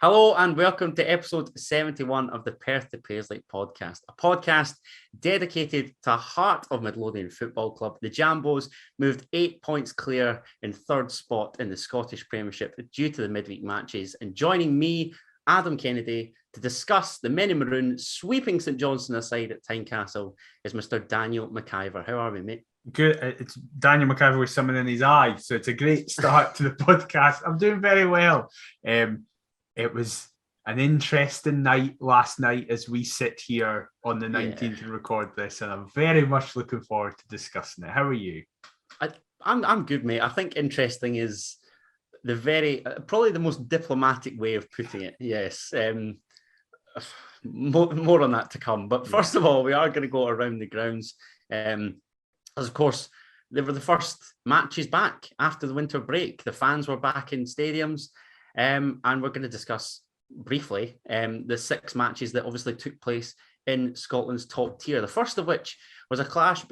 Hello and welcome to episode 71 of the Perth to Paisley Podcast, a podcast dedicated to the heart of Midlothian Football Club. The Jambos moved 8 points clear in third spot in the Scottish Premiership due to the midweek matches. And joining me, Adam Kennedy, to discuss the Men in Maroon sweeping St Johnstone aside at Tynecastle is Mr. Daniel McIver. How are we, mate? Good. It's Daniel McIver with something in his eye, so it's a great start to the podcast. I'm doing very well. It was an interesting night last night as we sit here on the 19th and record this, and I'm very much looking forward to discussing it. How are you? I'm good, mate. I think interesting is the probably the most diplomatic way of putting it. Yes. More on that to come. But first of all, we are going to go around the grounds. As of course, they were the first matches back after the winter break. The fans were back in stadiums. And we're going to discuss briefly the 6 matches that obviously took place in Scotland's top tier. The first of which was a clash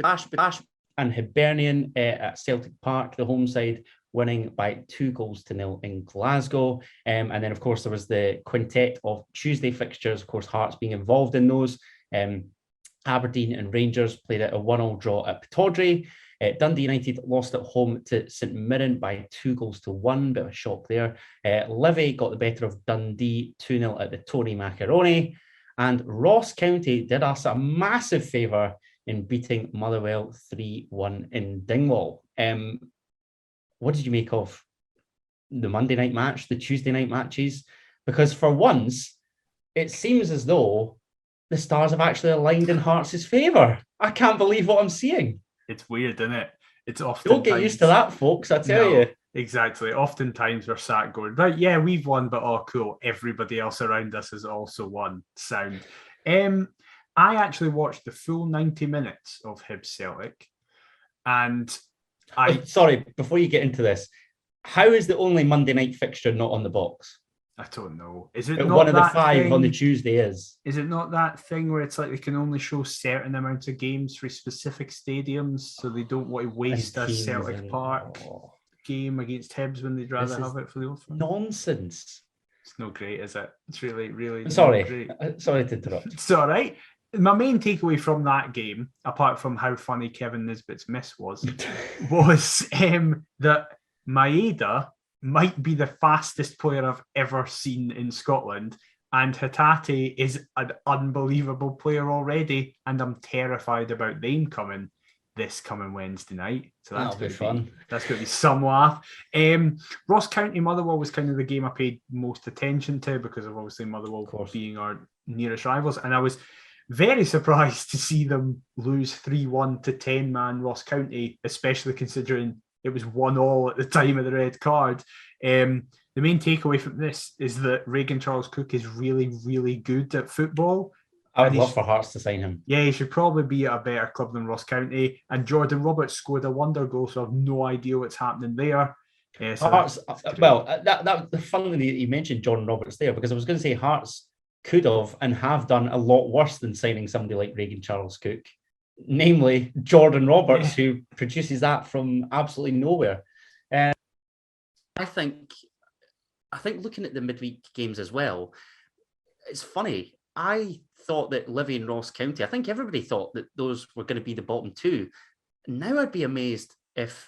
and Hibernian at Celtic Park, the home side winning by 2-0 in Glasgow. And then, of course, there was the quintet of Tuesday fixtures, of course, Hearts being involved in those. Aberdeen and Rangers played at a 1-1 draw at Pittodrie. Dundee United lost at home to St Mirren by 2-1. Bit of a shock there. Livy got the better of Dundee 2-0 at the Tony Macaroni. And Ross County did us a massive favour in beating Motherwell 3-1 in Dingwall. What did you make of the Monday night match, the Tuesday night matches? Because for once, it seems as though the stars have actually aligned in Hearts' favour. I can't believe what I'm seeing. It's weird, isn't it? It's often don't get used to that, folks. I tell you. Exactly. Oftentimes we're sat going, right, yeah, we've won, but oh, cool. Everybody else around us has also won. Sound. I actually watched the full 90 minutes of Hibs Celtic, and sorry, before you get into this, how is the only Monday night fixture not on the box? I don't know. Is it but not one of the 5 thing, on the Tuesday is? Is it not that thing where it's like they can only show certain amounts of games for specific stadiums, so they don't want to waste a Celtic Park game against Hibs when they'd rather have it for the Old Firm? Nonsense. It's not great, is it? It's really sorry. Great. Sorry to interrupt. It's all right. My main takeaway from that game, apart from how funny Kevin Nisbet's miss was that Maeda might be the fastest player I've ever seen in Scotland, and Hatate is an unbelievable player already, and I'm terrified about them coming Wednesday night. So that's going to be fun. That's going to be some laugh. Ross County Motherwell was kind of the game I paid most attention to because of obviously Motherwell being our nearest rivals, and I was very surprised to see them lose 3-1 to 10-man Ross County, especially considering it was 1-1 at the time of the red card. The main takeaway from this is that Regan Charles Cook is really, really good at football. I would love for Hearts to sign him. Yeah, he should probably be at a better club than Ross County. And Jordan Roberts scored a wonder goal, so I have no idea what's happening there. Hearts, the fun that you mentioned Jordan Roberts there, because I was going to say Hearts could have and have done a lot worse than signing somebody like Regan Charles Cook, namely Jordan Roberts, who produces that from absolutely nowhere. I think looking at the midweek games as well, it's funny. I thought that Livy and Ross County, I think everybody thought that those were going to be the bottom 2. Now I'd be amazed if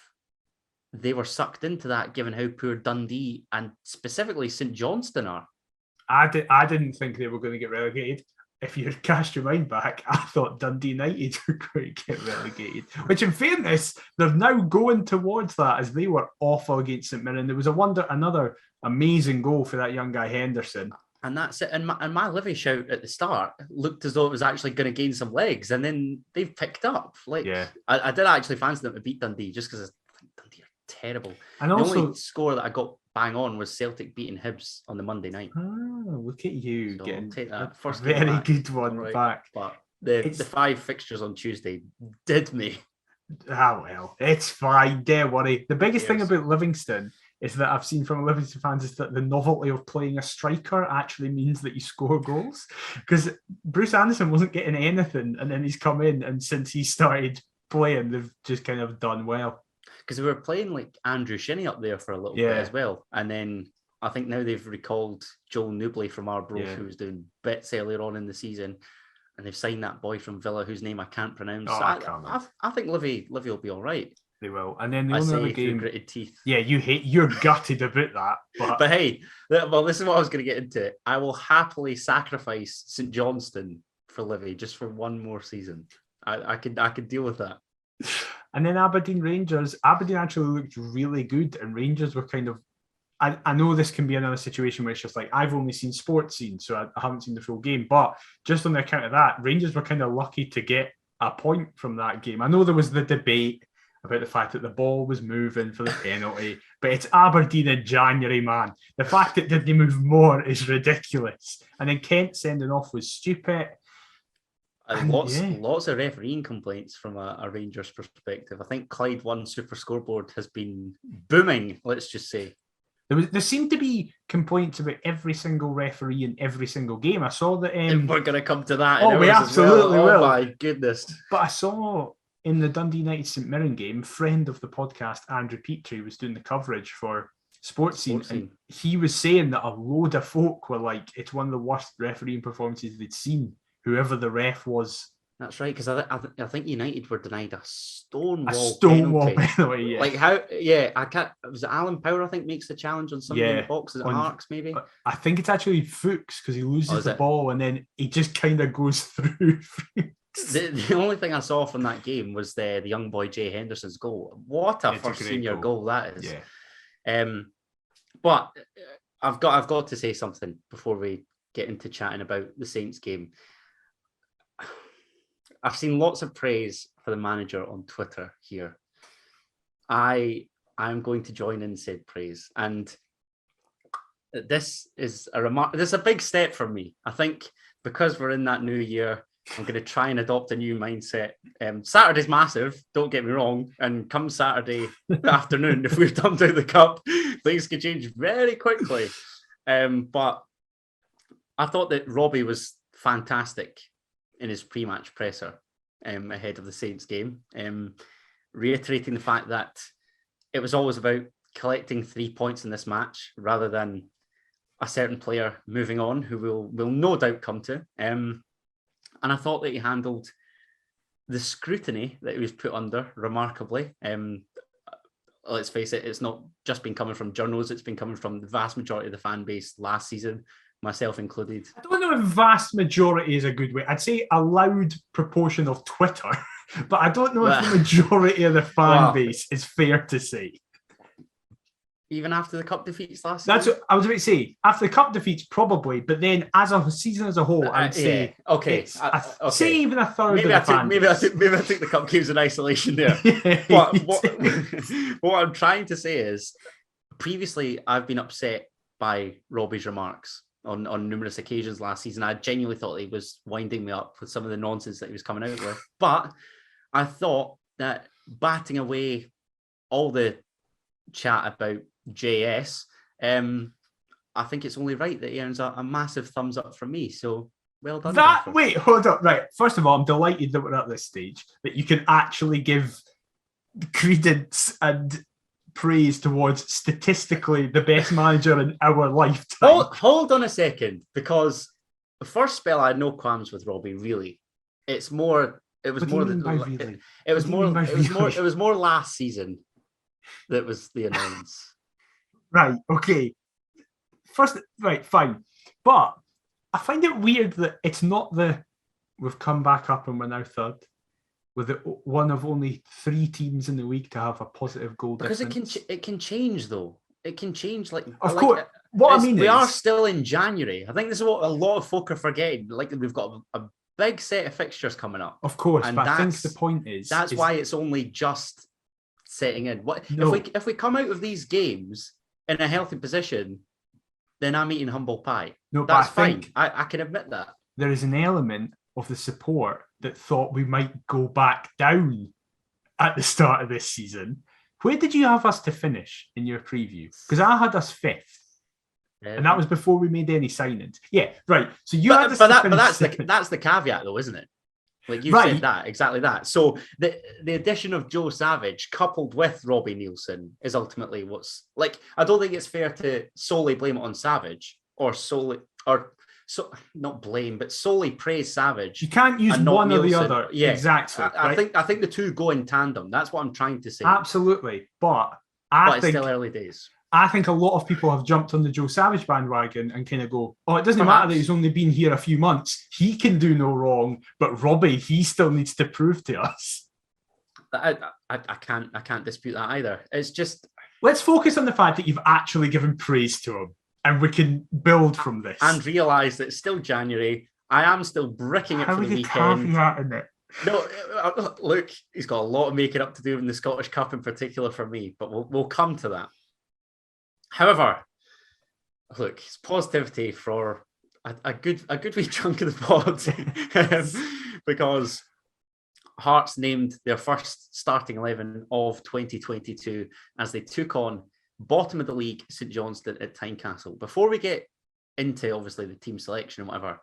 they were sucked into that, given how poor Dundee and specifically St Johnstone are. I didn't think they were going to get relegated. If you cast your mind back, I thought Dundee United were going to get relegated. Which, in fairness, they're now going towards that as they were awful against St Mirren. There was another amazing goal for that young guy Henderson. And that's it. And my Livy shout at the start looked as though it was actually going to gain some legs, and then they've picked up. I did actually fancy them to beat Dundee just because I think Dundee are terrible. And the only score that I got bang on was Celtic beating Hibs on the Monday night. Look at you so getting take that first very good one back. But the 5 fixtures on Tuesday did me. Well, it's fine. Don't worry. The biggest thing about Livingston is that I've seen from Livingston fans is that the novelty of playing a striker actually means that you score goals. Because Bruce Anderson wasn't getting anything, and then he's come in, and since he started playing, they've just kind of done well. Because we were playing like Andrew Shinnie up there for a little bit as well, and then I think now they've recalled Joel Newbley from Arbroath, Yeah. who was doing bits earlier on in the season, and they've signed that boy from Villa whose name I can't pronounce. Oh, So I can't remember. I think Livy will be all right. They will. And then the I only other say through game. gritted teeth. Yeah, you're gutted about that. But hey, well, this is what I was going to get into. I will happily sacrifice St Johnstone for Livy just for one more season. I could deal with that. And then Aberdeen Rangers. Aberdeen actually looked really good, and Rangers were kind of. I know this can be another situation where it's just like, I've only seen sports scenes, so I haven't seen the full game. But just on the account of that, Rangers were kind of lucky to get a point from that game. I know there was the debate about the fact that the ball was moving for the penalty, but it's Aberdeen in January, man. The fact it didn't move more is ridiculous. And then Kent sending off was stupid. And lots of refereeing complaints from a Rangers perspective. I think Clyde One Super Scoreboard has been booming, let's just say. There seemed to be complaints about every single referee in every single game. I saw that. We're going to come to that. Oh, we absolutely will. Oh my goodness! But I saw in the Dundee United St Mirren game, friend of the podcast Andrew Petrie was doing the coverage for Sports Scene, and he was saying that a load of folk were like, it's one of the worst refereeing performances they'd seen. Whoever the ref was. That's right, because I think United were denied a stonewall penalty. Yeah. Like how? Yeah, I can't. Was it Alan Power? I think makes the challenge on somebody in the box. Is it Marks? Maybe. I think it's actually Fuchs because he loses the ball and then he just kind of goes through. The only thing I saw from that game was the young boy Jay Henderson's goal. What a first senior goal that is! Yeah. But I've got to say something before we get into chatting about the Saints game. I've seen lots of praise for the manager on Twitter here. I'm going to join in said praise, and this is a big step for me. I think because we're in that new year, I'm going to try and adopt a new mindset. Saturday's massive, don't get me wrong, and come Saturday afternoon, if we've dumped out the cup, things can change very quickly. But I thought that Robbie was fantastic in his pre-match presser ahead of the Saints game, reiterating the fact that it was always about collecting 3 points in this match rather than a certain player moving on, who will no doubt come to. And I thought that he handled the scrutiny that he was put under remarkably. Let's face it, it's not just been coming from journals, it's been coming from the vast majority of the fan base last season, myself included. I don't know if vast majority is a good way. I'd say a loud proportion of Twitter, but I don't know if the majority of the fan base is fair to say. Even after the cup defeats last season? That's what I was about to say. After the cup defeats, probably, but then as a season as a whole, I'd say okay. Say even a third maybe of the fan base. Maybe I took the cup games in isolation there. But what I'm trying to say is, previously I've been upset by Robbie's remarks on numerous occasions last season. I genuinely thought he was winding me up with some of the nonsense that he was coming out with. But I thought that batting away all the chat about JS, I think it's only right that he earns a massive thumbs up from me. So well done. Wait, hold up. Right. First of all, I'm delighted that we're at this stage, that you can actually give credence and praise towards statistically the best manager in our lifetime. Hold on a second, because the first spell I had no qualms with Robbie. Really, it was more last season that was the annoyance. Right. Okay. First, right, fine, but I find it weird that it's not we've come back up and we're now third, with one of only 3 teams in the league to have a positive goal difference. Because it can change though. It can change. Of course. What I mean we are still in January. I think this is what a lot of folk are forgetting. Like, we've got a big set of fixtures coming up. Of course, and but I think the point is why it's only just setting in. If we come out of these games in a healthy position, then I'm eating humble pie. No, that's fine. I can admit that. There is an element of the support that thought we might go back down at the start of this season. Where did you have us to finish in your preview? Because I had us 5th. And that was before we made any signings. Yeah, right. So that's the caveat though, isn't it? Like you said that, exactly that. So the addition of Joe Savage coupled with Robbie Nielsen is ultimately what's like. I don't think it's fair to solely blame it on Savage not blame, but solely praise Savage. You can't use one or the other. Yeah, exactly. I think the two go in tandem. That's what I'm trying to say. Absolutely, but it's still early days. I think a lot of people have jumped on the Joe Savage bandwagon and kind of go, oh, it doesn't matter that he's only been here a few months. He can do no wrong, but Robbie, he still needs to prove to us. I can't dispute that either. It's just... Let's focus on the fact that you've actually given praise to him and we can build from this. And realise that it's still January. I am still bricking it for the weekend. No, look, he's got a lot of making up to do in the Scottish Cup in particular for me, but we'll come to that. However, look, it's positivity for a good wee chunk of the pod because Hearts named their first starting 11 of 2022 as they took on bottom of the league St Johnstone at Tynecastle. Before we get into obviously the team selection and whatever,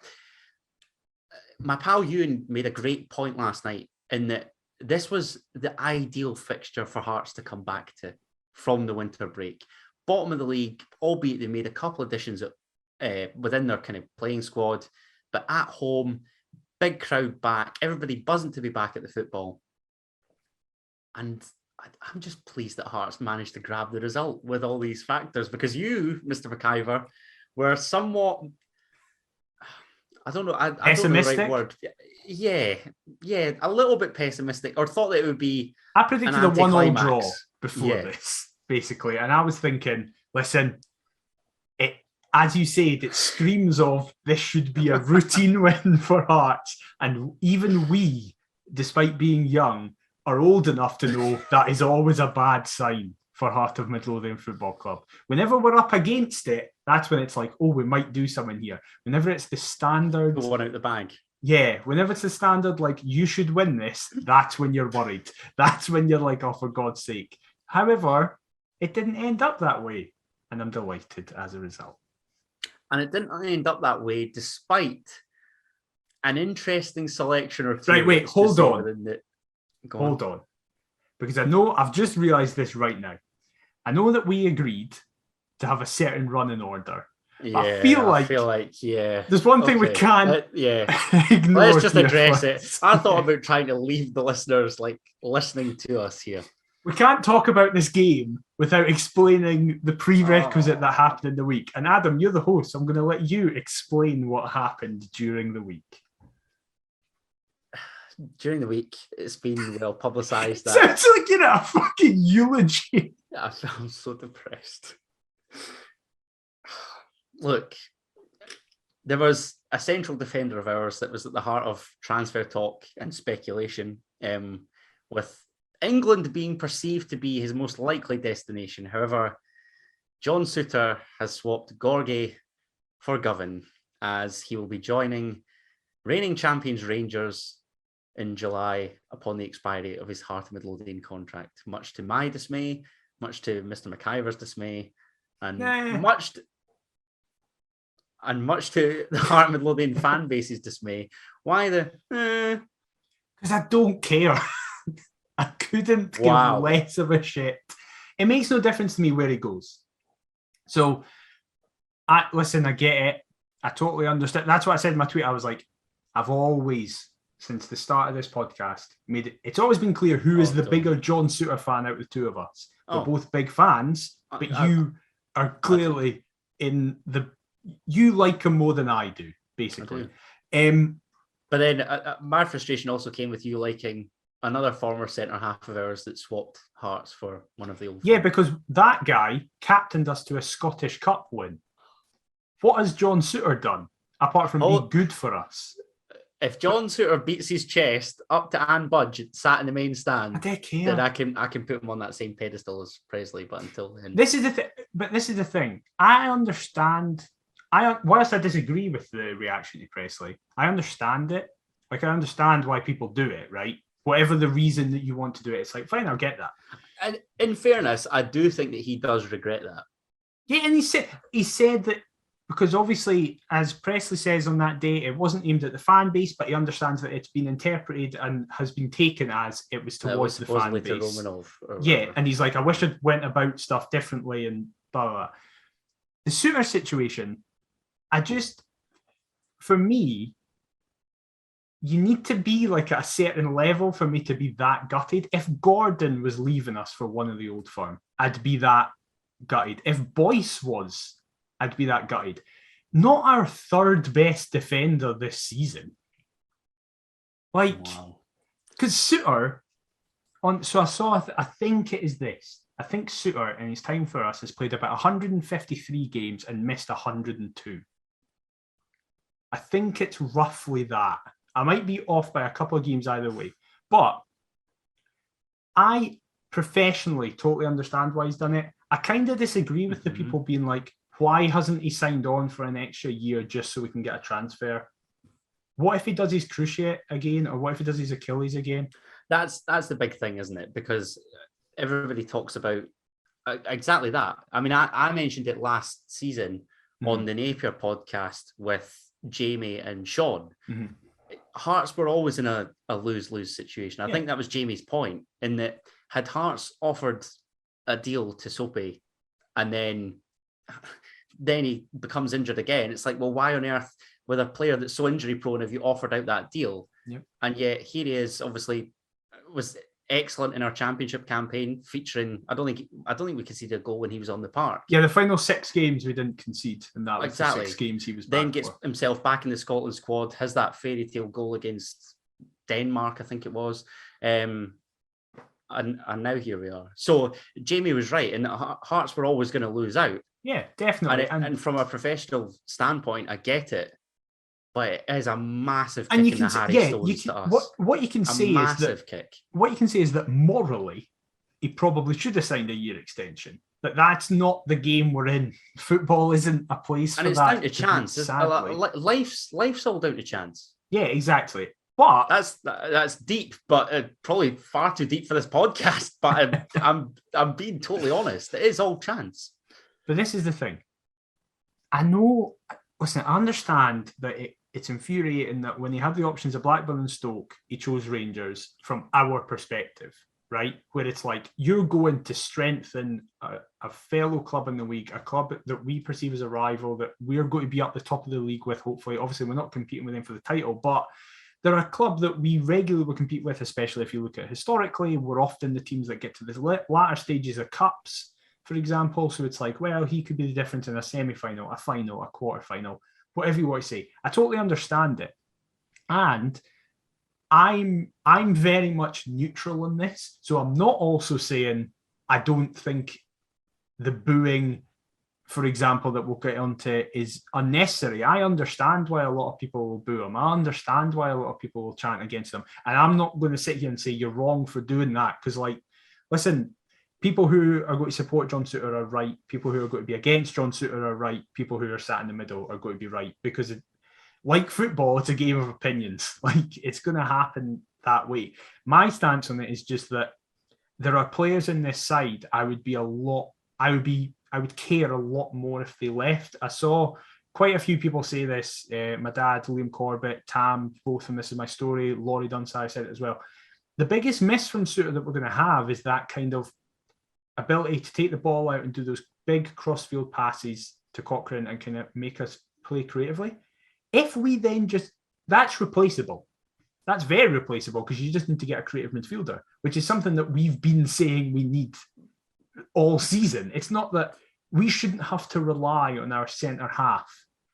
my pal Ewan made a great point last night in that this was the ideal fixture for Hearts to come back to from the winter break. Bottom of the league, albeit they made a couple of additions within their kind of playing squad, but at home, big crowd back, everybody buzzing to be back at the football. And I'm just pleased that Hearts managed to grab the result with all these factors, because you, Mr. McIver, were somewhat, I don't know, I don't know the right word. Yeah, a little bit pessimistic, or thought that it would be. I predicted a 1-1 draw before this. Basically, and I was thinking, listen, as you said, it screams of this should be a routine win for Hearts, and even we, despite being young, are old enough to know that is always a bad sign for Heart of Midlothian Football Club. Whenever we're up against it, that's when it's like, oh, we might do something here. Whenever it's the standard one out the bag. Yeah, whenever it's the standard, like, you should win this, that's when you're worried. That's when you're like, oh, for God's sake. However, it didn't end up that way, and I'm delighted as a result. And it didn't end up that way despite an interesting selection or three. Right, wait, hold on. Hold on. Because I know, I've just realised this right now. I know that we agreed to have a certain running order. Yeah, I feel like there's one thing we can't ignore. Let's just address it. I thought about trying to leave the listeners like listening to us here. We can't talk about this game without explaining the prerequisite that happened in the week. And Adam, you're the host. So I'm going to let you explain what happened during the week. During the week, it's been well publicised. Sounds like you're at a fucking eulogy. I'm so depressed. Look, there was a central defender of ours that was at the heart of transfer talk and speculation, with England being perceived to be his most likely destination. However, John Souttar has swapped Gorgie for Govan, as he will be joining reigning champions Rangers in July upon the expiry of his Heart of Midlothian contract. Much to my dismay, much to Mr. McIver's dismay, and much to the Heart of Midlothian fan base's dismay. Why the? Because I don't care. I couldn't give less of a shit. It makes no difference to me where he goes. So, I get it. I totally understand. That's what I said in my tweet. I was like, I've always, since the start of this podcast, made it. It's always been clear who is the bigger John Souttar fan out of the two of us. We're both big fans, but you are clearly in the. You like him more than I do, basically. But then my frustration also came with you liking another former centre half of ours that swapped Hearts for one of the old. Yeah, because that guy captained us to a Scottish Cup win. What has John Souttar done apart from be good for us? If John Souttar beats his chest up to Anne Budge, sat in the main stand, then I can put him on that same pedestal as Paisley. But until then, this is the thing. I understand. Whilst I disagree with the reaction to Paisley, I understand it. Like, I understand why people do it, right? Whatever the reason that you want to do it, it's like, fine, I'll get that. And in fairness, I do think that he does regret that. Yeah, and he said that because obviously, as Presley says on that day, it wasn't aimed at the fan base, but he understands that it's been interpreted and has been taken as it was towards the fan base. Yeah, and he's like, I wish I'd went about stuff differently and blah, blah, blah. The Souttar situation, for me, you need to be like at a certain level for me to be that gutted. If Gordon was leaving us for one of the Old Firm, I'd be that gutted. If Boyce was, I'd be that gutted. Not our third best defender this season. Like, because Souttar, I think it is this. I think Souttar in his time for us has played about 153 games and missed 102. I think it's roughly that. I might be off by a couple of games either way. But I professionally totally understand why he's done it. I kind of disagree with the people being like, why hasn't he signed on for an extra year just so we can get a transfer? What if he does his cruciate again, or what if he does his Achilles again? That's the big thing, isn't it? Because everybody talks about exactly that. I mean, I mentioned it last season on the Napier podcast with Jamie and Sean. Hearts were always in a lose-lose situation. I think that was Jamie's point, in that had Hearts offered a deal to Soapy and then he becomes injured again, it's like, well, why on earth, with a player that's so injury prone, have you offered out that deal? And yet here he is, obviously was excellent in our championship campaign, featuring I don't think we conceded a goal when he was on the park. Yeah, the final 6 games we didn't concede, and that was the 6 games he was back. Then gets himself back in the Scotland squad, has that fairy tale goal against Denmark, I think it was. And now here we are. So Jamie was right, and Hearts were always going to lose out. Yeah, definitely. And from a professional standpoint, I get it. But it is a massive kick in the Harry Stones to us. What you can say is that morally, he probably should have signed a year extension. But that's not the game we're in. Football isn't a place for that. And it's down to chance. Life's all down to chance. Yeah, exactly. But that's deep, but probably far too deep for this podcast. But I'm being totally honest. It is all chance. But this is the thing. I know. Listen, I understand that it's infuriating that when he had the options of Blackburn and Stoke, he chose Rangers from our perspective, right? Where it's like, you're going to strengthen a fellow club in the league, a club that we perceive as a rival, that we're going to be up the top of the league with, hopefully. Obviously, we're not competing with them for the title, but they're a club that we regularly will compete with, especially if you look at historically. We're often the teams that get to the latter stages of cups, for example. So it's like, well, he could be the difference in a semi-final, a final, a quarter-final, whatever you want to say. I totally understand it. And I'm very much neutral on this. So I'm not also saying I don't think the booing, for example, that we'll get onto is unnecessary. I understand why a lot of people will boo him. I understand why a lot of people will chant against him. And I'm not going to sit here and say you're wrong for doing that. Because, like, listen, people who are going to support John Souttar are right. People who are going to be against John Souttar are right. People who are sat in the middle are going to be right. Because, like football, it's a game of opinions. Like, it's going to happen that way. My stance on it is just that there are players in this side I would care a lot more if they left. I saw quite a few people say this. My dad, Liam Corbett, Tam, both from This Is My Story, Laurie Dunsire said it as well. The biggest miss from Souttar that we're going to have is that kind of ability to take the ball out and do those big cross-field passes to Cochrane and kind of make us play creatively. If we then that's replaceable. That's very replaceable, because you just need to get a creative midfielder, which is something that we've been saying we need all season. It's not that we shouldn't have to rely on our centre half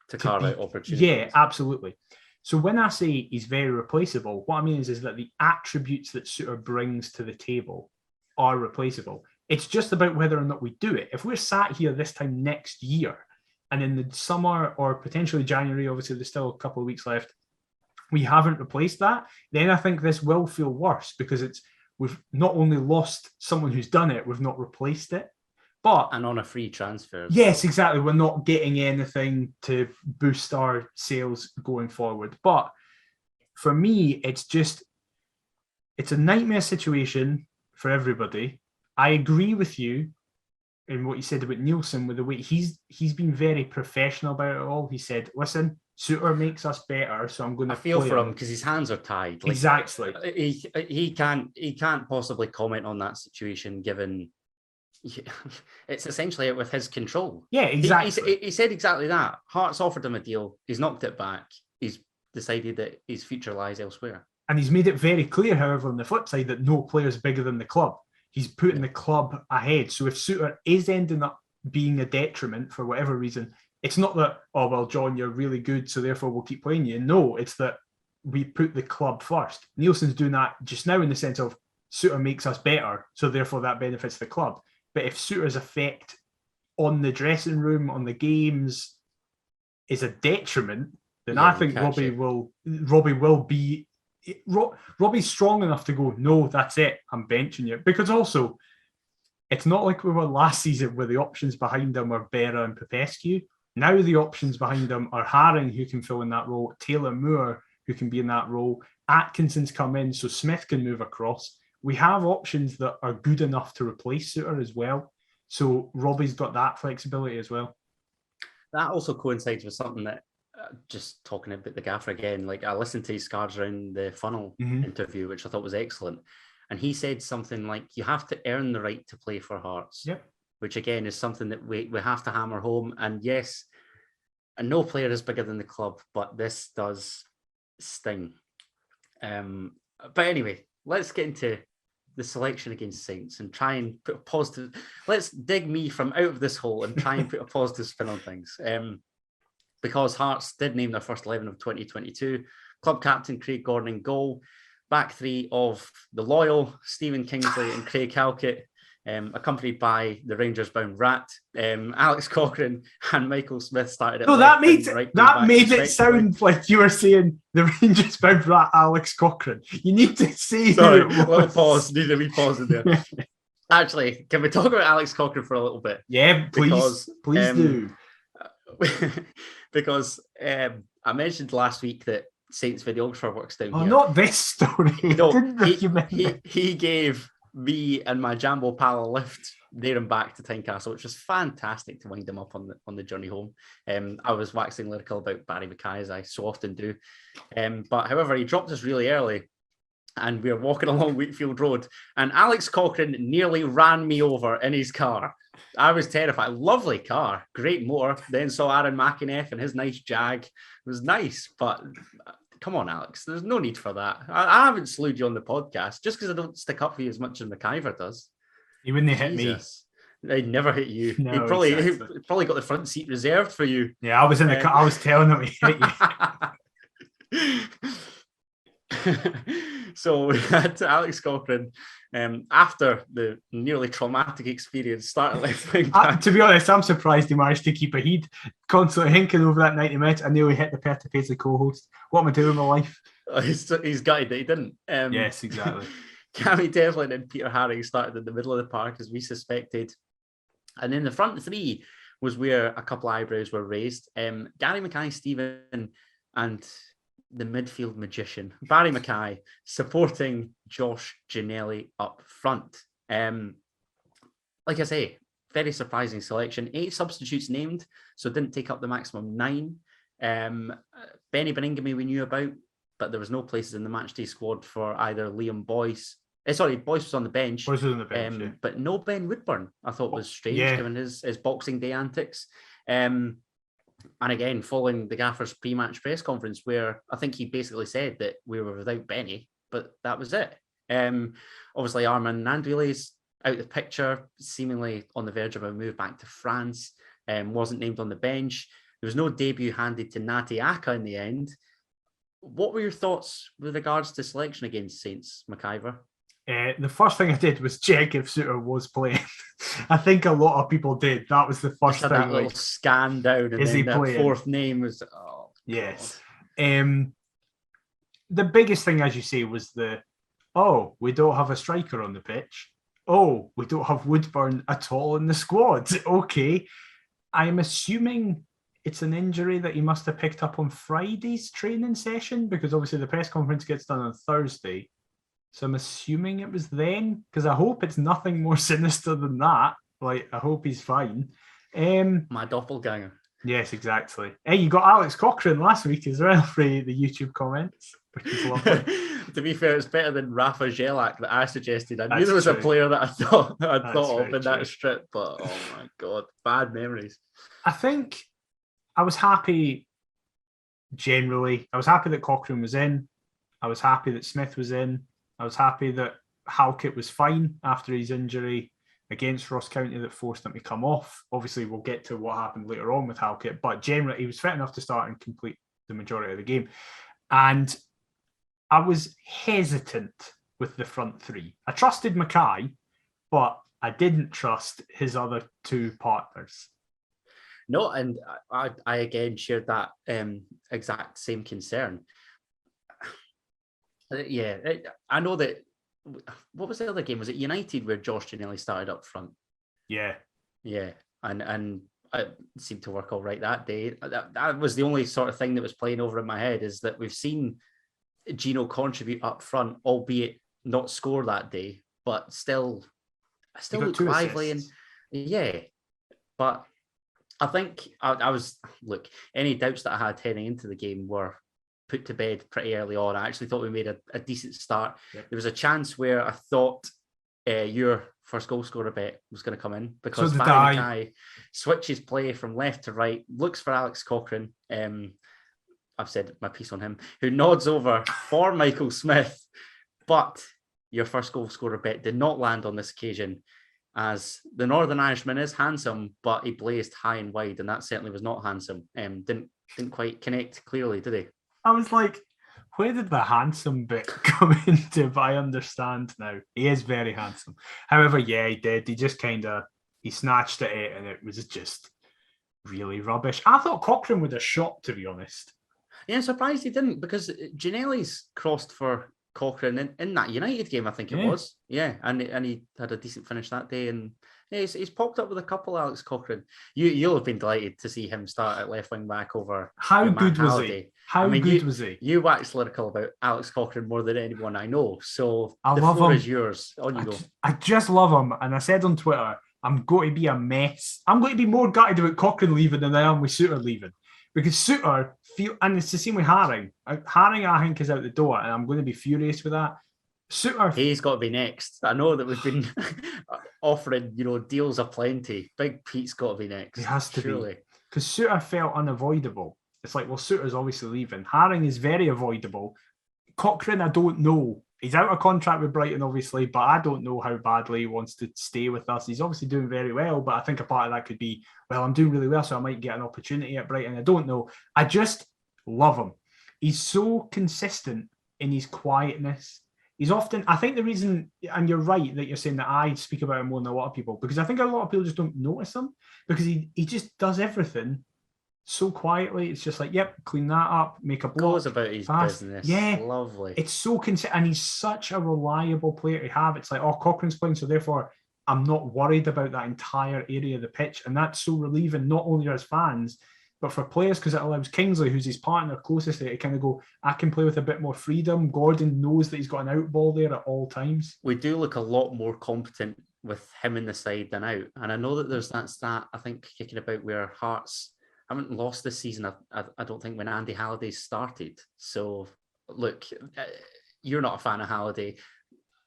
to carve out opportunities. Yeah, absolutely. So when I say he's very replaceable, what I mean is that the attributes that Souttar brings to the table are replaceable. It's just about whether or not we do it. If we're sat here this time next year, and in the summer or potentially January, obviously there's still a couple of weeks left, we haven't replaced that, then I think this will feel worse, because we've not only lost someone who's done it, we've not replaced it. And on a free transfer. Yes, exactly. We're not getting anything to boost our sales going forward. But for me, it's a nightmare situation for everybody. I agree with you in what you said about Nielsen, with the way he's been very professional about it all. He said, "Listen, Souttar makes us better, so I'm going to." I feel for him because his hands are tied. Like, exactly. He can't possibly comment on that situation given it's essentially with his control. Yeah, exactly. He said exactly that. Hearts offered him a deal. He's knocked it back. He's decided that his future lies elsewhere. And he's made it very clear, however, on the flip side, that no player is bigger than the club. He's putting the club ahead. So if Souttar is ending up being a detriment for whatever reason, it's not that, oh, well, John, you're really good, so therefore we'll keep playing you. No, it's that we put the club first. Nielsen's doing that just now in the sense of Souttar makes us better, so therefore that benefits the club. But if Souttar's effect on the dressing room, on the games, is a detriment, then I think Robbie will be... Robbie's strong enough to go, no, that's it, I'm benching you. Because also, it's not like we were last season where the options behind him were Berra and Popescu. Now the options behind him are Haring, who can fill in that role, Taylor Moore, who can be in that role, Atkinson's come in, so Smith can move across. We have options that are good enough to replace Souttar as well. So Robbie's got that flexibility as well. That also coincides with something that, just talking about the gaffer again, like I listened to his Cards Around the Funnel interview, which I thought was excellent. And he said something like, you have to earn the right to play for Hearts. Yep. Which again is something that we have to hammer home. And yes, and no player is bigger than the club, but this does sting. But anyway, let's get into the selection against Saints and try and put a positive... Let's dig me from out of this hole and try and put a positive spin on things. Because Hearts did name their first 11 of 2022. Club captain Craig Gordon in goal. Back three of the loyal Stephen Kingsley and Craig Halkett, accompanied by the Rangers-bound Rat, Alex Cochrane and Michael Smith started it. No, that made it sound like you were saying the Rangers-bound Rat, Alex Cochrane. You need to see. Sorry, a little pause. Need a wee pause in there. Actually, can we talk about Alex Cochrane for a little bit? Yeah, please do. Because I mentioned last week that Saints videographer works down here. Oh, not this story. No, he gave me and my Jambo pal a lift there and back to Tynecastle, which was fantastic to wind him up on the journey home. I was waxing lyrical about Barry Mackay, as I so often do. But however, he dropped us really early and we were walking along Wheatfield Road and Alex Cochrane nearly ran me over in his car. I was terrified. Lovely car, great motor. Then saw Aaron McInnes and his nice Jag. It was nice, but come on, Alex. There's no need for that. I haven't slewed you on the podcast just because I don't stick up for you as much as McIver does. He wouldn't hit me. He'd never hit you. No, he probably got the front seat reserved for you. Yeah, I was in the car. I was telling him he hit you. So we had Alex Cochrane after the nearly traumatic experience started left wing. To be honest, I'm surprised he managed to keep a heat. Constantly hinking over that 90 minutes. I nearly hit the Perth Paisley co-host. What am I doing with my life? He's gutted that he didn't. Yes, exactly. Cammy Devlin and Peter Haring started in the middle of the park as we suspected. And then the front three was where a couple of eyebrows were raised. Gary Mackay, Stephen, and the midfield magician, Barry Mackay, supporting Josh Ginnelly up front. Like I say, very surprising selection. 8 substitutes named, so didn't take up the maximum 9. Benny Beningame we knew about, but there was no places in the matchday squad for either Liam Boyce. Boyce was on the bench. Boyce was on the bench, yeah. But no Ben Woodburn, I thought was strange, given his Boxing Day antics. And again, following the gaffer's pre-match press conference, where I think he basically said that we were without Benny, but that was it. Obviously, Armand Nandouille's out the picture, seemingly on the verge of a move back to France, wasn't named on the bench. There was no debut handed to Nati Aka in the end. What were your thoughts with regards to selection against Saints, McIver? The first thing I did was check if Souttar was playing. I think a lot of people did. That was the first thing. That little scan down, and then that fourth name was. Oh, yes. The biggest thing, as you say, was we don't have a striker on the pitch. Oh, we don't have Woodburn at all in the squad. Okay, I'm assuming it's an injury that he must have picked up on Friday's training session, because obviously the press conference gets done on Thursday. So I'm assuming it was then, because I hope it's nothing more sinister than that. Like, I hope he's fine. My doppelganger. Yes, exactly. Hey, you got Alex Cochrane last week as well for the YouTube comments, which is lovely. To be fair, it's better than Rafa Jelak that I suggested. I knew That's there was true. a player that I thought of in true. that strip, but oh my God, bad memories. I think I was happy generally. I was happy that Cochrane was in. I was happy that Smith was in. I was happy that Halkett was fine after his injury against Ross County that forced him to come off. Obviously, we'll get to what happened later on with Halkett, but generally, he was fit enough to start and complete the majority of the game. And I was hesitant with the front three. I trusted Mackay, but I didn't trust his other two partners. No, and I again shared that exact same concern. Yeah, I know that. What was the other game? Was it United where Josh Ginnelly started up front? Yeah, and it seemed to work all right that day. That was the only sort of thing that was playing over in my head, is that we've seen Gino contribute up front, albeit not score that day, but still look lively. And yeah, but I think I was, look, any doubts that I had heading into the game were put to bed pretty early on. I actually thought we made a decent start. Yep. There was a chance where I thought your first goal scorer bet was going to come in, because Barry Mackay switches play from left to right, looks for Alex Cochrane. I've said my piece on him, who nods over for Michael Smith, but your first goal scorer bet did not land on this occasion, as the Northern Irishman is handsome, but he blazed high and wide, and that certainly was not handsome. Didn't quite connect clearly, did he? I was like, where did the handsome bit come into? But I understand now. He is very handsome. However, yeah, he did. He just he snatched at it, and it was just really rubbish. I thought Cochrane would have shot, to be honest. Yeah, I'm surprised he didn't, because Ginnelly's crossed for Cochrane in that United game, I think it was. Yeah, and he had a decent finish that day, and yeah, he's popped up with a couple, Alex Cochrane. You'll have been delighted to see him start at left wing back over. How good was he? How good was he? You wax lyrical about Alex Cochrane more than anyone I know, so the floor is yours. On you go. I just love him, and I said on Twitter, I'm going to be a mess. I'm going to be more gutted about Cochrane leaving than I am with Souttar leaving, because Souttar and it's the same with Haring. Haring, I think, is out the door, and I'm going to be furious with that. Souttar, he's got to be next. I know that we've been offering, deals aplenty. Big Pete's got to be next. He has to surely. Be, because Souttar felt unavoidable. It's like, well, Souttar's obviously leaving. Haring is very avoidable. Cochrane, I don't know. He's out of contract with Brighton, obviously, but I don't know how badly he wants to stay with us. He's obviously doing very well, but I think a part of that could be, well, I'm doing really well, so I might get an opportunity at Brighton. I don't know. I just love him. He's so consistent in his quietness. He's often, I think the reason, and you're right that you're saying that I speak about him more than a lot of people, because I think a lot of people just don't notice him, because he just does everything so quietly. It's just like, yep, clean that up, make a block. Goes about his business. Yeah. Lovely. It's so consistent, and he's such a reliable player to have. It's like, oh, Cochrane's playing, so therefore I'm not worried about that entire area of the pitch. And that's so relieving, not only as fans, but for players, because it allows Kingsley, who's his partner closest to it, to kind of go, I can play with a bit more freedom. Gordon knows that he's got an out ball there at all times. We do look a lot more competent with him in the side than out. And I know that there's that stat, I think, kicking about where Hearts haven't lost this season, I don't think, when Andy Halliday started. So, look, you're not a fan of Halliday.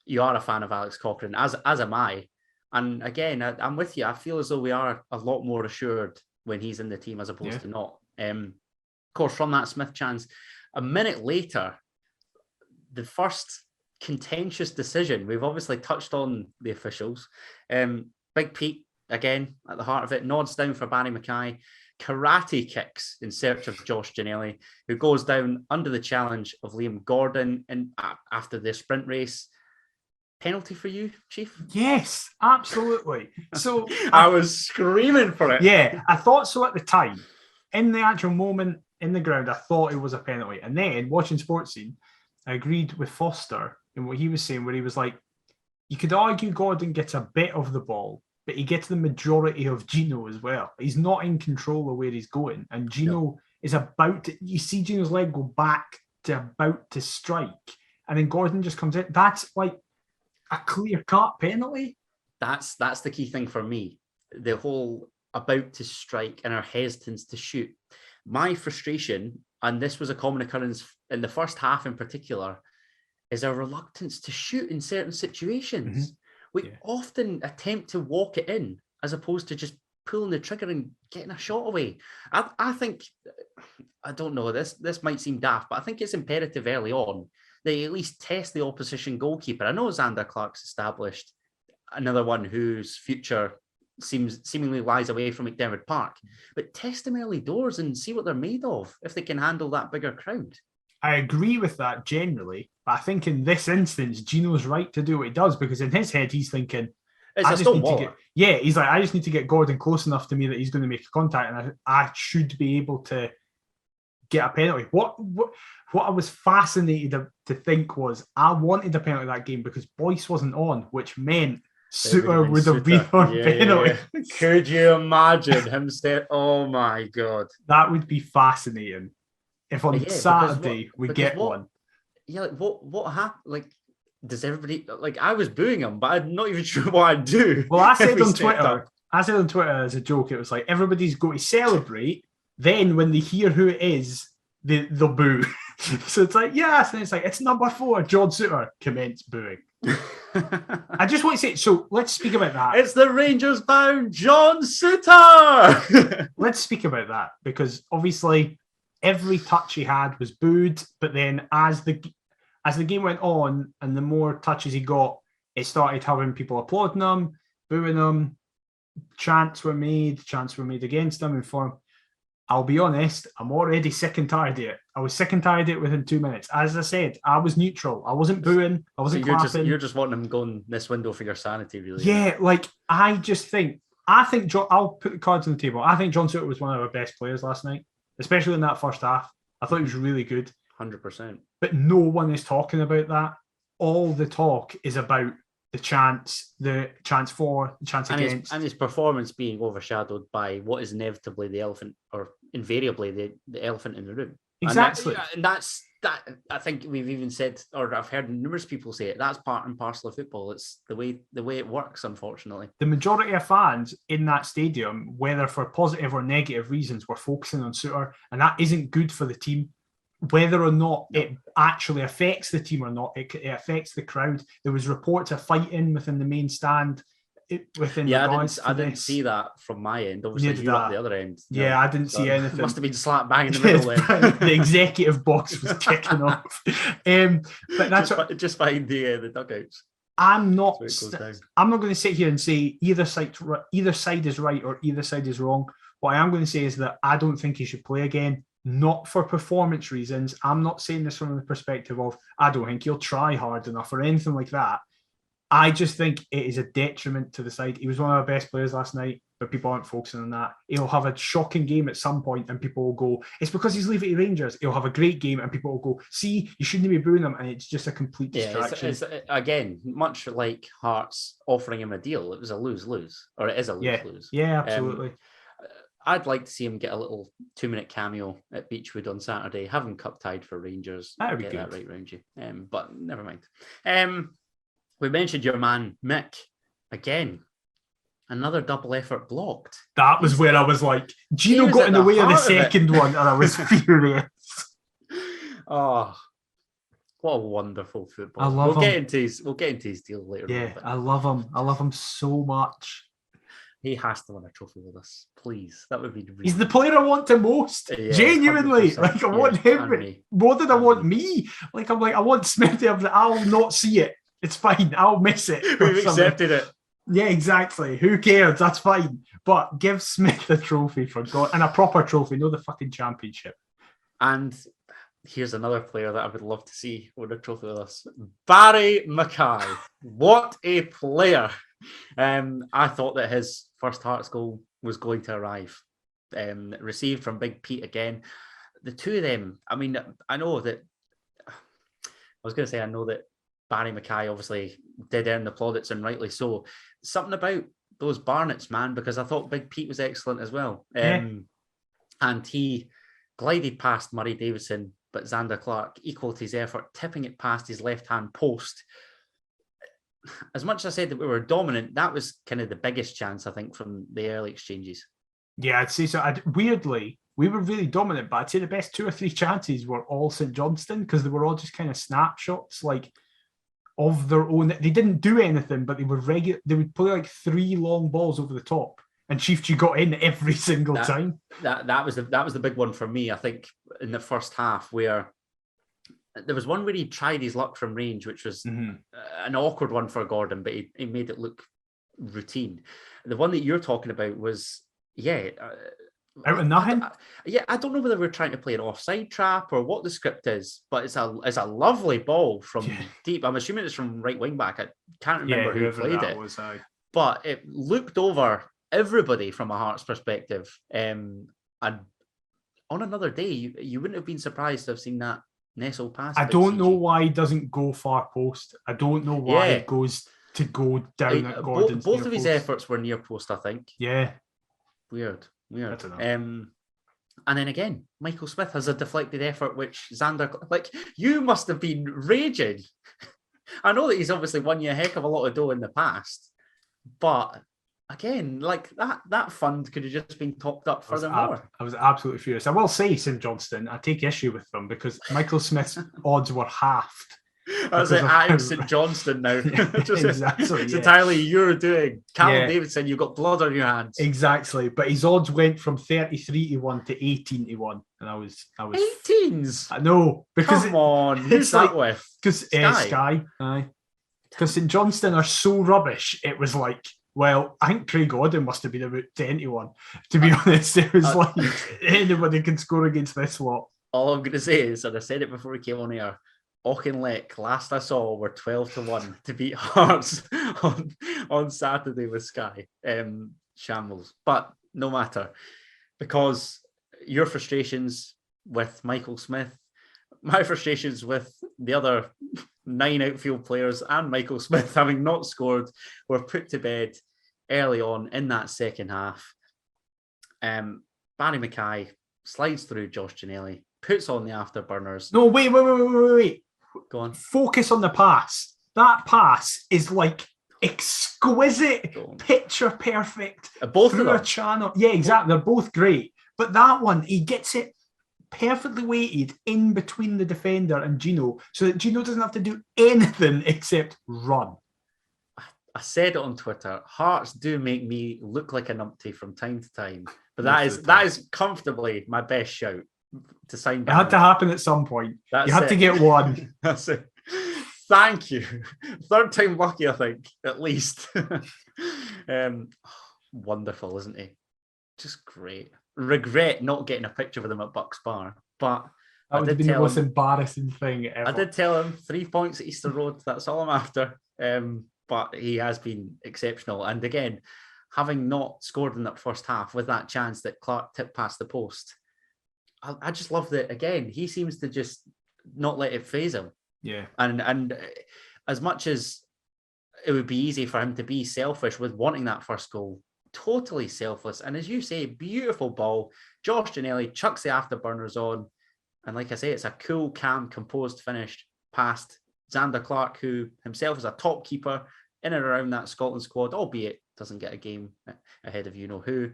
You are a fan of Alex Cochrane, as am I. And again, I'm with you. I feel as though we are a lot more assured when he's in the team as opposed to not. Of course, from that Smith chance, a minute later, the first contentious decision, we've obviously touched on the officials. Big Pete, again, at the heart of it, nods down for Barry Mackay, karate kicks in search of Josh Ginnelly, who goes down under the challenge of Liam Gordon and after the sprint race. Penalty for you, Chief? Yes, absolutely. So I was screaming for it. Yeah, I thought so at the time. In the actual moment in the ground, I thought it was a penalty. And then watching Sports Scene, I agreed with Foster in what he was saying, where he was like, you could argue Gordon gets a bit of the ball, but he gets the majority of Gino as well. He's not in control of where he's going. And Gino is about to, you see Gino's leg go back to about to strike. And then Gordon just comes in. That's like a clear-cut penalty. That's the key thing for me. the whole about to strike and our hesitance to shoot. My frustration, and this was a common occurrence in the first half in particular, is our reluctance to shoot in certain situations. We often attempt to walk it in as opposed to just pulling the trigger and getting a shot away. I think, I don't know, this might seem daft, but I think it's imperative early on that you at least test the opposition goalkeeper. I know Zander Clark's established another one whose future seemingly lies away from McDermott Park, but test them early doors and see what they're made of if they can handle that bigger crowd. I agree with that generally, but I think in this instance, Gino's right to do what he does, because in his head, he's thinking, I just need to get Gordon close enough to me that he's going to make a contact, and I should be able to get a penalty. What I was fascinated to think was, I wanted a penalty that game because Boyce wasn't on, which meant Souttar would have been on penalty. Yeah. Could you imagine him saying, oh my God. That would be fascinating. If on Saturday we get one. Yeah, like what happened? Like, does everybody, like, I was booing him, but I'm not even sure what I'd do. Well, I said on Twitter as a joke, it was like, everybody's going to celebrate, then when they hear who it is, they'll boo. So it's like, yes, and it's like, it's number 4, John Souttar, commence booing. I just want to say, so let's speak about that. It's the Rangers bound John Souttar. Let's speak about that, because obviously every touch he had was booed, but then as the game went on and the more touches he got, it started having people applauding him, booing him, chants were made against him and for him. I'll be honest, I'm already sick and tired of it. I was sick and tired of it within 2 minutes. As I said, I was neutral. I wasn't booing. I wasn't clapping. You're just wanting him going this window for your sanity, really. Yeah, like, I think I'll put the cards on the table. I think John Souttar was one of our best players last night, especially in that first half. I thought he was really good. 100%. But no one is talking about that. All the talk is about the chance for, the chance against. And his performance being overshadowed by what is inevitably the elephant, or invariably the elephant in the room. Exactly. And that's that. I think we've even said, or I've heard numerous people say it, that's part and parcel of football. It's the way it works, unfortunately. The majority of fans in that stadium, whether for positive or negative reasons, were focusing on Souttar, and that isn't good for the team. Whether or not it actually affects the team or not, it affects the crowd. There was reports of fighting within the main stand. I didn't see that from my end. Obviously, you were at the other end. Yeah, I didn't see anything. It must have been slap bang in the middle there. The executive box was kicking off. But that's just behind the dugouts. I'm not going to sit here and say either side is right or either side is wrong. What I am going to say is that I don't think he should play again. Not for performance reasons. I'm not saying this from the perspective of, I don't think he'll try hard enough or anything like that. I just think it is a detriment to the side. He was one of our best players last night, but people aren't focusing on that. He'll have a shocking game at some point and people will go, it's because he's leaving Rangers. He'll have a great game and people will go, see, you shouldn't be booing him, and it's just a complete distraction. It's again, much like Hearts offering him a deal, it was a lose-lose, or it is a lose-lose. Yeah, absolutely. I'd like to see him get a little 2-minute cameo at Beechwood on Saturday, have him cup tied for Rangers. That would be good. That right round you. But never mind. We mentioned your man, Mick. Again, another double effort blocked. That was where I was like, Gino got in the way of the second one, and I was furious. Oh, what a wonderful football. I love him. We'll get into his deal later. Yeah, I love him. I love him so much. He has to win a trophy with us, please. That would be really He's the player I want the most. Yeah, genuinely. 100%. Like, I want him more than I want me. Like, I'm like, I want Smith. I'll not see it. It's fine. I'll miss it. We've accepted it. Yeah, exactly. Who cares? That's fine. But give Smith a trophy, for God, and a proper trophy, not the fucking championship. And here's another player that I would love to see win a trophy with us. Barry Mackay. What a player. I thought that his first Hearts goal was going to arrive. Received from Big Pete again. The two of them, I mean, I know that Barry Mackay obviously did earn the plaudits, and rightly so. Something about those Barnetts, man, because I thought Big Pete was excellent as well. And he glided past Murray Davison, but Zander Clark equalled his effort, tipping it past his left-hand post. as much as I said that we were dominant, that was kind of the biggest chance, I think, from the early exchanges. Yeah, I'd say so. Weirdly, we were really dominant, but I'd say the best 2 or 3 chances were all St Johnstone because they were all just kind of snapshots, like of their own. They didn't do anything, but they were regular. They would play like 3 long balls over the top, and Chief G got in every single time. That was the big one for me. I think in the first half where there was one where he tried his luck from range, which was an awkward one for Gordon, but he made it look routine. The one that you're talking about was, out of nothing. I don't know whether we're trying to play an offside trap or what the script is, but it's a lovely ball from deep. I'm assuming it's from right wing back. I can't remember who played it. But it looked over everybody from a Hearts perspective. And on another day, you wouldn't have been surprised to have seen that nestle pass. I don't know why he doesn't go far post. I don't know why it goes to go down at Gordon's. Both of his efforts were near post, I think. Yeah. Weird. I don't know. And then again, Michael Smith has a deflected effort, which Xander, like, you must have been raging. I know that he's obviously won you a heck of a lot of dough in the past, but again, like that fund could have just been topped up furthermore. I was absolutely furious. I will say, St Johnstone, I take issue with them because Michael Smith's odds were halved. I was like, I'm St Johnstone now. Exactly. It's entirely you're doing. Callum Davidson, you've got blood on your hands. Exactly. But his odds went from 33-1 to 18-1. And I was 18s? I know. Because come on. Who's that with? Because Sky. Aye. Because St Johnstone are so rubbish, it was like, well, I think Craig Odden must have been about 10-1. To be honest, it was like anybody can score against this lot. All I'm going to say is, and I said it before we came on air, Auchinleck, last I saw, were 12-1 to beat Hearts on Saturday with Sky. Shambles. But no matter, because your frustrations with Michael Smith, my frustrations with the other 9 outfield players and Michael Smith having not scored were put to bed early on in that second half. Barry Mackay slides through Josh Ginnelly, puts on the afterburners. No, wait. Go on. Focus on the pass. That pass is like exquisite, picture perfect. Both through of them. a channel. Yeah, exactly. They're both great. But that one, he gets it perfectly weighted in between the defender and Gino, so that Gino doesn't have to do anything except run. I said it on Twitter. Hearts do make me look like a numpty from time to time, but that is comfortably my best shout to sign back. It had to happen at some point. You had to get one. That's it. Thank you. Third time lucky, I think, at least. Wonderful, isn't he? Just great. Regret not getting a picture with him at Bucks Bar, but that would have been the most embarrassing thing ever. I did tell him 3 points at Easter Road. That's all I'm after. But he has been exceptional. And again, having not scored in that first half with that chance that Clark tipped past the post, I just love that. Again, he seems to just not let it faze him. Yeah. And as much as it would be easy for him to be selfish with wanting that first goal, totally selfless. And as you say, beautiful ball. Josh Ginnelly chucks the afterburners on. And like I say, it's a cool, calm, composed finish past Xander Clark, who himself is a top keeper in and around that Scotland squad, albeit doesn't get a game ahead of you-know-who.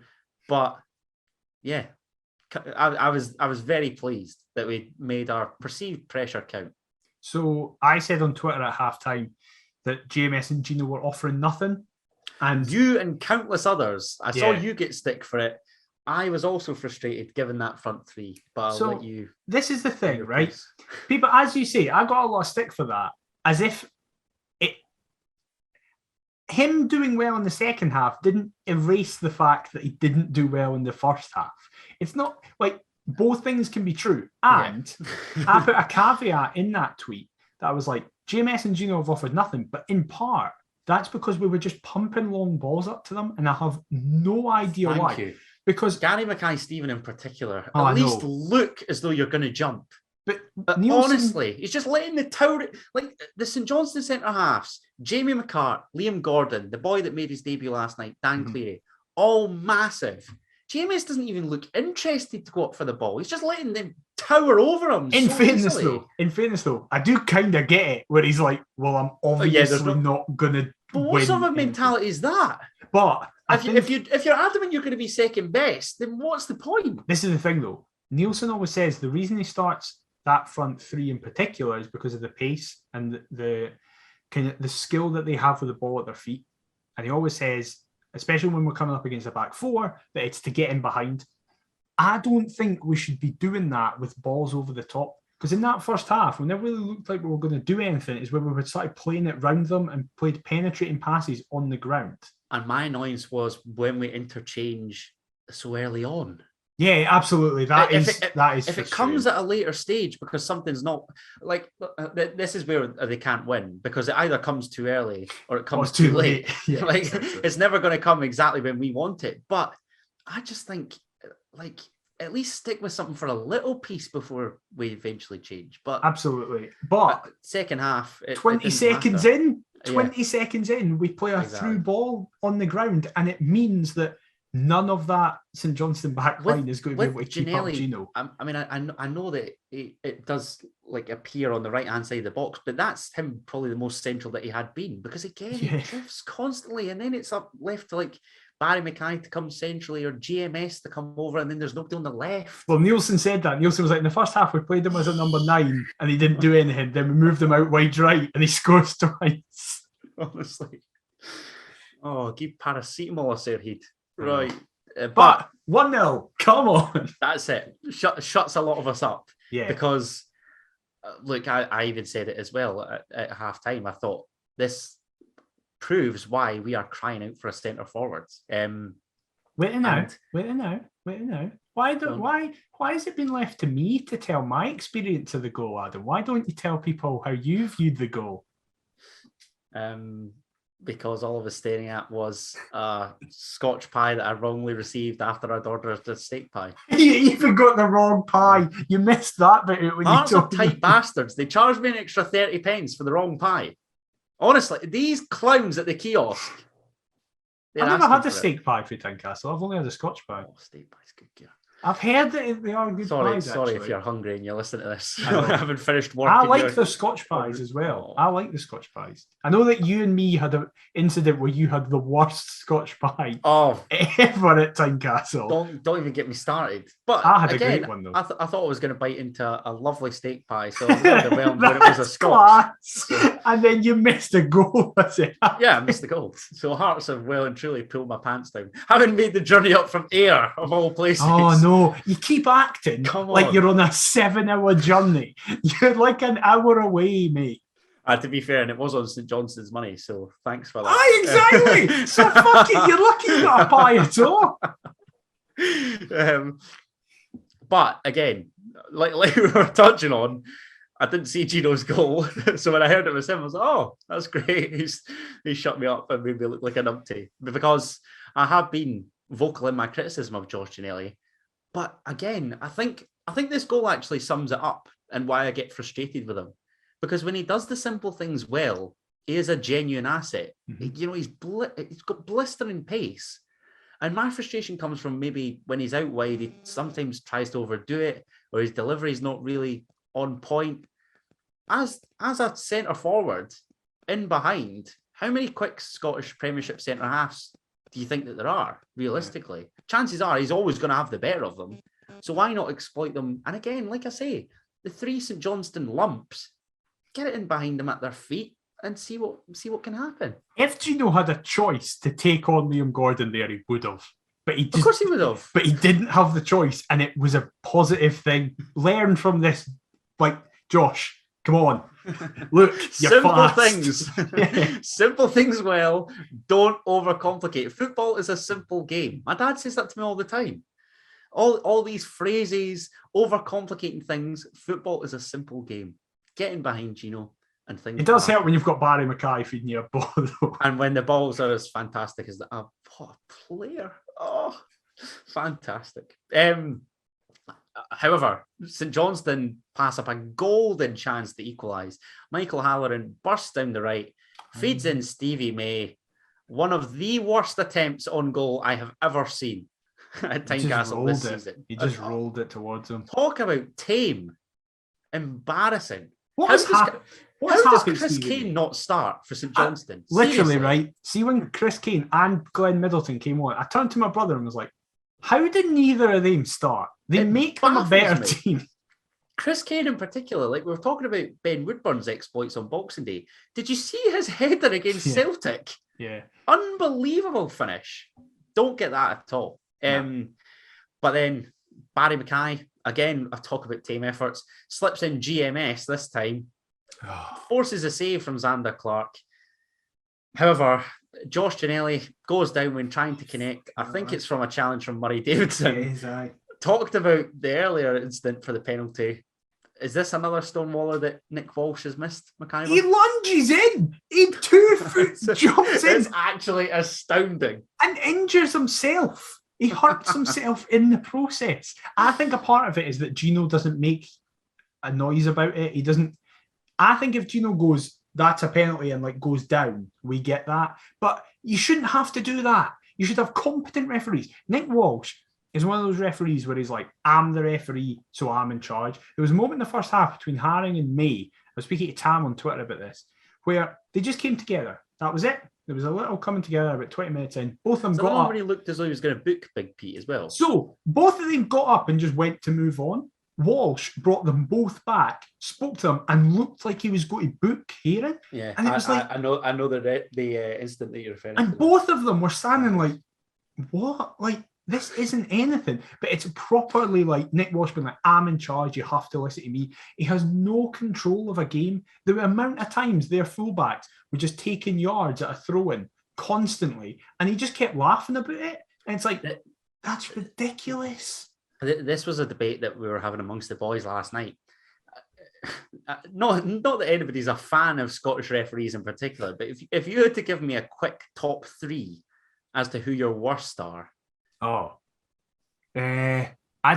But yeah, I was very pleased that we made our perceived pressure count. So I said on Twitter at halftime that JMS and Gino were offering nothing. And you and countless others, I saw you get stick for it. I was also frustrated given that front three, but I'll let you. This is the thing, right? People, as you say, I got a lot of stick for that, as if him doing well in the second half didn't erase the fact that he didn't do well in the first half. It's not like both things can be true. And I put a caveat in that tweet that I was like, JMS and Gino have offered nothing, but in part, that's because we were just pumping long balls up to them, and I have no idea why. Thank you. Because Gary Mackay-Steven in particular, at least look as though you're going to jump. But honestly, he's just letting the tower, like the St Johnstone centre halves, Jamie McCart, Liam Gordon, the boy that made his debut last night, Dan Cleary, all massive. JMS doesn't even look interested to go up for the ball. He's just letting them tower over him. In so fairness, easily. though, I do kind of get it where he's like, "Well, I'm obviously not gonna." But what sort of mentality is that? But if you're adamant you're going to be second best, then what's the point? This is the thing, though. Nielsen always says the reason he starts that front three in particular is because of the pace and the kind of the skill that they have with the ball at their feet. And he always says, especially when we're coming up against a back four, that it's to get in behind. I don't think we should be doing that with balls over the top. Because in that first half, we never really looked like we were going to do anything. Is when we started playing it round them and played penetrating passes on the ground. And my annoyance was when we interchange so early on. Yeah, absolutely. That is. If it comes at a later stage because something's not like this is where they can't win because it either comes too early or it comes too late. Yeah, like exactly. It's never going to come exactly when we want it. But I just think like at least stick with something for a little piece before we eventually change. But absolutely. But second half, 20 seconds in, seconds in, we play a through ball on the ground, and it means that none of that St Johnstone back line is going to be able to keep up Gino. I mean, I know that it does like appear on the right hand side of the box, but that's him probably the most central that he had been because again he drifts constantly, and then it's up left to like Barry Mackay to come centrally or GMS to come over, and then there's nobody on the left. Well, Nielsen said that. Nielsen was like, in the first half, we played him as a number 9 and he didn't do anything. Then we moved him out wide right and he scores twice. Honestly. Oh, give paracetamol a Sir Heed. Right. But 1-0. Come on. That's it. Shuts a lot of us up. Yeah. Because, look, I even said it as well at half time. I thought this proves why we are crying out for a centre forward. Wait a now. Why has it been left to me to tell my experience of the goal, Adam? Why don't you tell people how you viewed the goal? Because all I was staring at was a Scotch pie that I wrongly received after I'd ordered a steak pie. You even got the wrong pie. You missed that bit when Hearts you are tight bastards. They charged me an extra 30 pence for the wrong pie. Honestly, these clowns at the kiosk. I've never had a steak pie for Tynecastle. I've only had a Scotch pie. Oh, steak pie's good gear. I've heard that they are good pies. Sorry actually. If you're hungry and you listen to this. I haven't finished work. I like the Scotch pies as well. I like the Scotch pies. I know that you and me had an incident where you had the worst Scotch pie ever at Tynecastle. Don't even get me started. But I had a great one though. I thought I was going to bite into a lovely steak pie, so I was overwhelmed when it was a Scotch. So. And then you missed a goal. Yeah, I missed the goal. So Hearts have well and truly pulled my pants down. Having made the journey up from Ayr of all places. Oh no, you keep acting like you're on a 7-hour journey. You're like an hour away, mate. To be fair, and it was on St Johnstone's money, so thanks for that. Exactly. So fuck it, you're lucky you got a pie at all. But again, like we were touching on, I didn't see Gino's goal, so when I heard it was him, I was like, "Oh, that's great." He shut me up and made me look like a numpty because I have been vocal in my criticism of Josh Ginnelly. But again, I think this goal actually sums it up and why I get frustrated with him. Because when he does the simple things well, he is a genuine asset. Mm-hmm. You know, he's got blistering pace. And my frustration comes from maybe when he's out wide, he sometimes tries to overdo it, or his delivery is not really on point. As a centre forward, in behind, how many quick Scottish Premiership centre halves do you think that there are, realistically? Yeah. Chances are he's always going to have the better of them. So why not exploit them? And again, like I say, the 3 St Johnstone lumps, get it in behind them at their feet and see what can happen. If Gino had a choice to take on Liam Gordon there, he would have. But of course he would have. But he didn't have the choice, and it was a positive thing. Learn from this. Like, Josh, come on. Look, you're simple fast. Things. Simple things well. Don't overcomplicate. Football is a simple game. My dad says that to me all the time. All these phrases, overcomplicating things. Football is a simple game. Getting behind Gino and things. It does help when you've got Barry Mackay feeding you a ball, though. And when the balls are as fantastic as that. Oh, what a player. Oh, fantastic. However, St Johnstone pass up a golden chance to equalise. Michael Halloran bursts down the right, feeds in Stevie May. One of the worst attempts on goal I have ever seen. at Tynecastle this season. He just rolled it towards him. Talk about tame. Embarrassing. How does Chris Kane not start for St Johnstone? Literally, Seriously? right? See, when Chris Kane and Glenn Middleton came on, I turned to my brother and was like, how did neither of them start? They make them a better team. Chris Kane in particular, like we were talking about Ben Woodburn's exploits on Boxing Day. Did you see his header against Celtic? Yeah. Unbelievable finish. Don't get that at all. No. But then Barry Mackay, again, I talk about team efforts, slips in GMS this time, forces a save from Xander Clark. However, Josh Ginnelly goes down when trying to connect. I think it's from a challenge from Murray Davidson. It is, aye. Talked about the earlier incident for the penalty. Is this another Stonewaller that Nick Walsh has missed, McIver? He lunges in. He 2 foot jumps in. It's actually astounding. And injures himself. He hurts himself in the process. I think a part of it is that Gino doesn't make a noise about it. He doesn't. I think if Gino goes, that's a penalty and like goes down, we get that. But you shouldn't have to do that. You should have competent referees. Nick Walsh is one of those referees where he's like, I'm the referee, so I'm in charge. There was a moment in the first half between Haring and May. I was speaking to Tam on Twitter about this, where they just came together. That was it. There was a little coming together about 20 minutes in. Both of them got up. He looked as though he was going to book Big Pete as well. So both of them got up and just went to move on. Walsh brought them both back, spoke to them, and looked like he was going to book Haring. Yeah, and it was I know the instant that you're referring to. And both of them were standing like, what? Like, this isn't anything. But it's properly like Nick Walsh being like, I'm in charge, you have to listen to me. He has no control of a game. The amount of times their fullbacks were just taking yards at a throw-in constantly, and he just kept laughing about it. And it's like, that's ridiculous. This was a debate that we were having amongst the boys last night. Not that anybody's a fan of Scottish referees in particular, but if you had to give me a quick top 3 as to who your worst are. I'd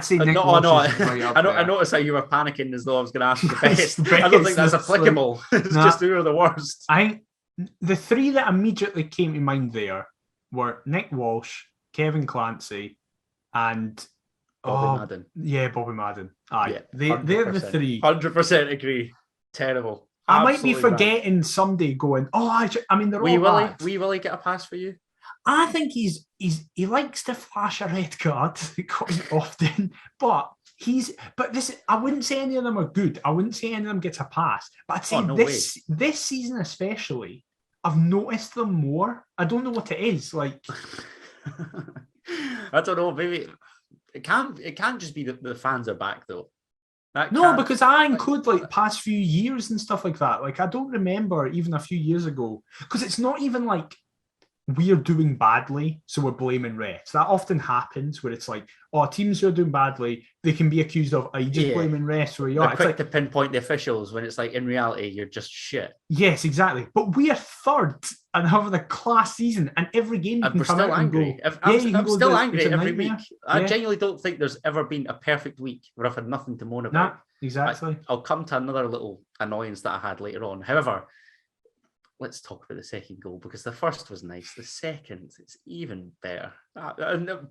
say Nick Walsh is right up there. I noticed how you were panicking as though I was going to ask you the best. I don't think that's applicable. It's just who are the worst. The 3 that immediately came to mind there were Nick Walsh, Kevin Clancy, and Bobby Madden. Yeah, Bobby Madden. Aye, yeah, they're the 3. 100% agree. Terrible. I might be forgetting someday going, I mean, they're all bad. Wee Willie get a pass for you? I think he likes to flash a red card quite often, but I wouldn't say any of them are good. I wouldn't say any of them gets a pass. But I'd say this season especially, I've noticed them more. I don't know what it is. Like I don't know, maybe it can't just be that the fans are back though. Because I include like past few years and stuff like that. Like I don't remember even a few years ago, because it's not even like we're doing badly, so we're blaming refs. That often happens where it's like, teams who are doing badly, they can be accused of, are you just blaming refs? Where you are? Quick to pinpoint the officials when it's like, in reality, you're just shit. Yes, exactly. But we are third and having a class season, and every game you can come out angry. And go, I'm still angry every week. I genuinely don't think there's ever been a perfect week where I've had nothing to moan about. Exactly. I'll come to another little annoyance that I had later on. However, let's talk about the second goal, because the first was nice. The second, it's even better.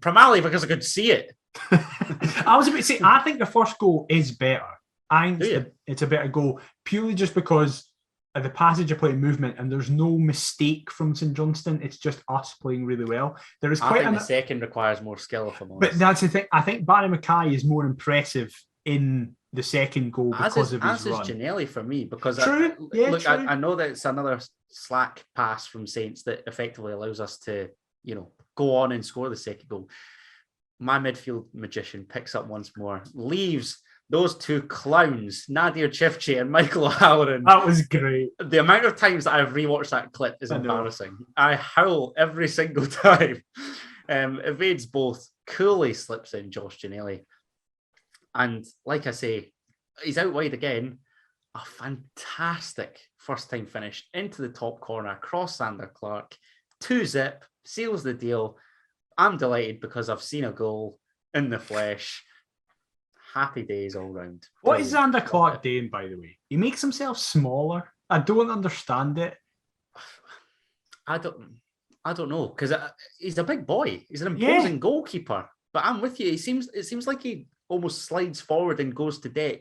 Primarily because I could see it. I was about to say, I think the first goal is better. I think it's a better goal, purely just because of the passage of play and movement, and there's no mistake from St Johnstone. It's just us playing really well. There is quite the second requires more skill, if I'm honest. But that's the thing. I think Barry Mackay is more impressive in the second goal because of his run. As is Ginnelly for me, because true. I know that it's another slack pass from Saints that effectively allows us to, go on and score the second goal. My midfield magician picks up once more, leaves those two clowns, Nadir Chifchi and Michael O'Halloran. That was great. The amount of times that I've rewatched that clip is embarrassing. I howl every single time. Evades both, coolly slips in Josh Ginnelly. And like I say, he's out wide again. A fantastic first time finish into the top corner, across Xander Clark, 2-zip, seals the deal. I'm delighted because I've seen a goal in the flesh. Happy days all round. What is Xander Clark doing, by the way? He makes himself smaller. I don't understand it. I don't know, because he's a big boy. He's an imposing goalkeeper. But I'm with you. It seems like he almost slides forward and goes to deck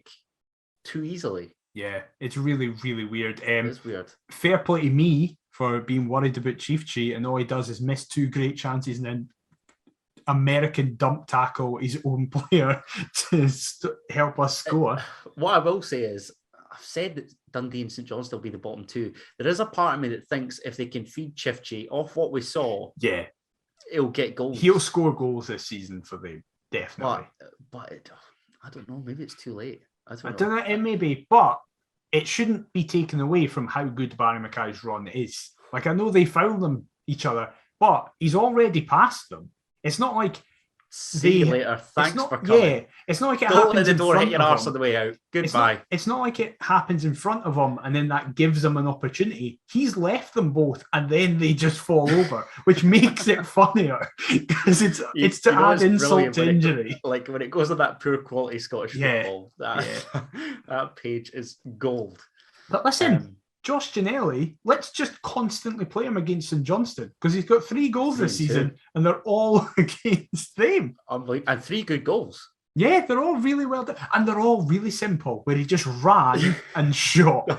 too easily. Yeah, it's really, really weird. It's weird. Fair play to me for being worried about Chief Chi, and all he does is miss 2 great chances and then American dump tackle his own player to help us score. What I will say is, I've said that Dundee and St Johnstone will be the bottom 2. There is a part of me that thinks if they can feed Chifchi off what we saw, he'll get goals. He'll score goals this season for them, definitely. But I don't know. Maybe it's too late. I don't know. It may be, but it shouldn't be taken away from how good Barry Mackay's run is. Like, I know they foul them each other, but he's already passed them. It's not like see you later. Thanks for coming. Yeah, it's not like it Don't happens let the in door front hit your of arse him. on the way out. Goodbye. It's not like it happens in front of him and then that gives them an opportunity. He's left them both and then they just fall over, which makes it funnier because it's to add insult to injury. Like when it goes to that poor quality Scottish football, that page is gold. But listen, Josh Ginnelly, let's just constantly play him against St Johnstone because he's got 3 goals this season and they're all against them. Unbelievable. And 3 good goals. Yeah, they're all really well done. And they're all really simple, where he just ran and shot.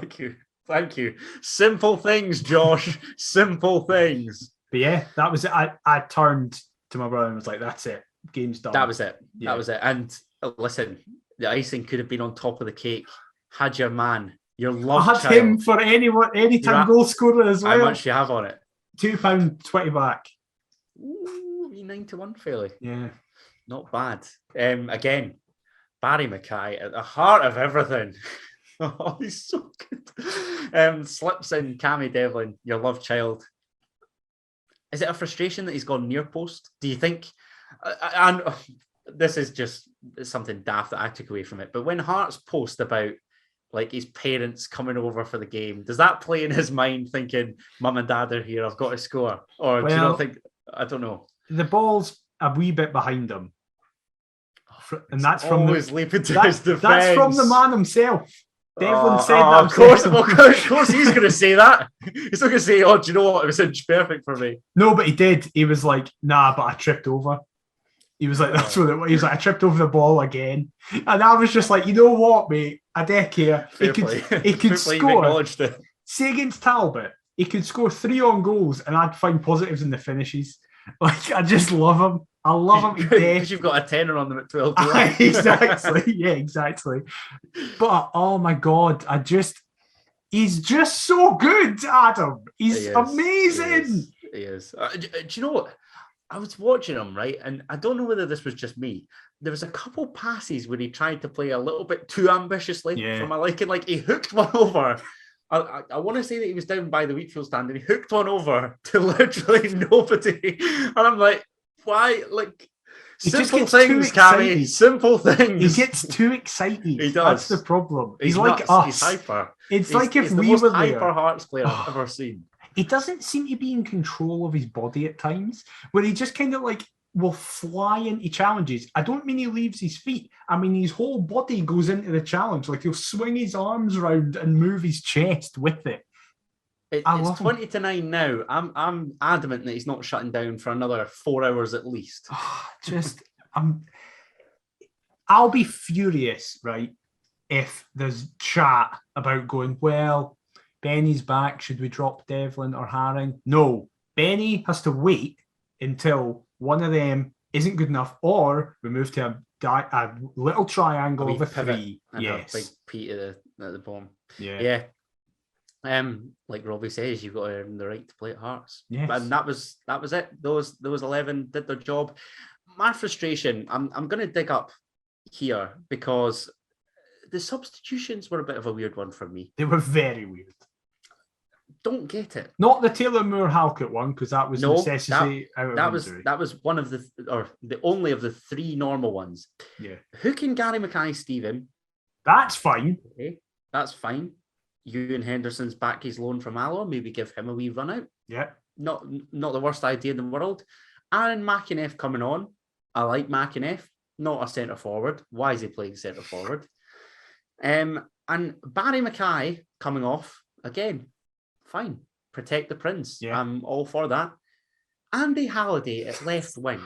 Thank you. Simple things, Josh. Simple things. But yeah, that was it. I turned to my brother and was like, that's it. Game's done. That was it. Yeah. That was it. And listen, the icing could have been on top of the cake. Had your man. Your love I had him for anytime goal scorer as well. How much do you have on it? £2.20 back. Ooh, 9-1 fairly. Yeah. Not bad. Again, Barry Mackay at the heart of everything. Oh, he's so good. Slips in Cammy Devlin, your love child. Is it a frustration that he's gone near post? Do you think? And this is just something daft that I took away from it. But when Hearts post about like his parents coming over for the game, does that play in his mind thinking, Mum and Dad are here, I've got to score? Or do you not think, I don't know. The ball's a wee bit behind him. And that's from leaping to his defense. That's from the man himself. Devlin said that. Of course he's going to say that. He's not going to say, oh, do you know what? It was inch perfect for me. No, but he did. He was like, nah, but I tripped over. He was like, that's what it was. He was like, I tripped over the ball again. And I was just like, you know what, mate? I dare care. He could score. Say against Talbot, he could score 3 on goals and I'd find positives in the finishes. Like, I just love him. I love him to death. Because you've got a tenner on them at 12. Exactly. Yeah, exactly. But, oh my God, he's just so good, Adam. He's amazing. He is. Do you know what? I was watching him, right? And I don't know whether this was just me. There was a couple passes where he tried to play a little bit too ambitiously for my liking. Like, he hooked one over. I want to say that he was down by the Wheatfield stand and he hooked one over to literally nobody. And I'm like, why? Like, simple things, Cammy. Simple things. He gets too excited. He does. That's the problem. He's like nuts. us. He's hyper. It's like if the we most were hyper there. Hearts player I've ever seen. He doesn't seem to be in control of his body at times, where he just kind of like will fly into challenges. I don't mean he leaves his feet. I mean his whole body goes into the challenge. Like he'll swing his arms around and move his chest with it. It's 20-9 now. I'm adamant that he's not shutting down for another 4 hours at least. I'll be furious, right, if there's chat about going, well, Benny's back. Should we drop Devlin or Haring? No. Benny has to wait until one of them isn't good enough, or we move to a little triangle of a 3. Yes. A big P at the bottom. Yeah. Like Robbie says, you've got to earn the right to play at Hearts. Yes. And that was it. Those 11 did their job. My frustration, I'm going to dig up here because the substitutions were a bit of a weird one for me. They were very weird. Don't get it. Not the Taylor Moore Halkett one, because that was necessity out of injury. That was one of the only of the 3 normal ones. Yeah. Who can Gary Mackay Stephen? That's fine. Okay, that's fine. Ewan Henderson's back his loan from Alloa. Maybe give him a wee run out. Yeah. Not the worst idea in the world. Aaron McInnes coming on. I like McInnes. Not a centre forward. Why is he playing centre forward? And Barry Mackay coming off again. Fine. Protect the Prince. Yeah. I'm all for that. Andy Halliday at left wing.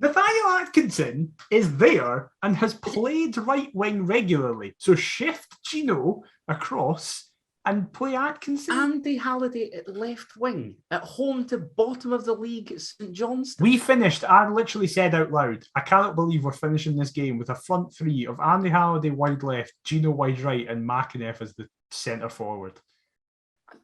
Nathaniel Atkinson is there and has played right wing regularly. So shift Gino across and play Atkinson. Andy Halliday at left wing, at home to bottom of the league at St Johnstone. We finished, I literally said out loud, I cannot believe we're finishing this game with a front three of Andy Halliday wide left, Gino wide right, and McInnes as the centre forward.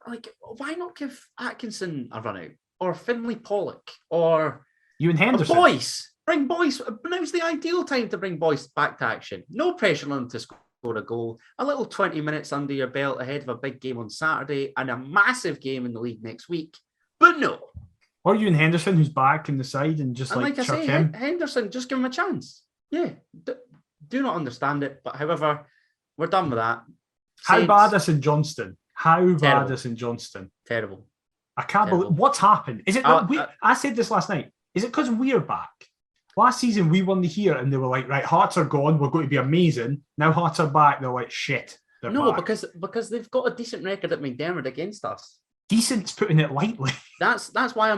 Like, why not give Atkinson a run out? Or Finlay Pollock? Or Ewan Henderson? Boyce? Bring Boyce. Now's the ideal time to bring Boyce back to action. No pressure on him to score a goal. A little 20 minutes under your belt ahead of a big game on Saturday and a massive game in the league next week. But no. Or Ewan Henderson, who's back in the side, and just like chuck I say, him. Henderson, just give him a chance. Yeah. Do not understand it. But however, we're done with that. How bad is St Johnstone? How bad is St Johnstone? Terrible. I can't believe what's happened. Is it? I said this last night. Is it because we're back? Last season we won the here and they were like, right, Hearts are gone. We're going to be amazing. Now Hearts are back. They're like, shit. They're back. because they've got a decent record at McDermott against us. Decent's putting it lightly. That's why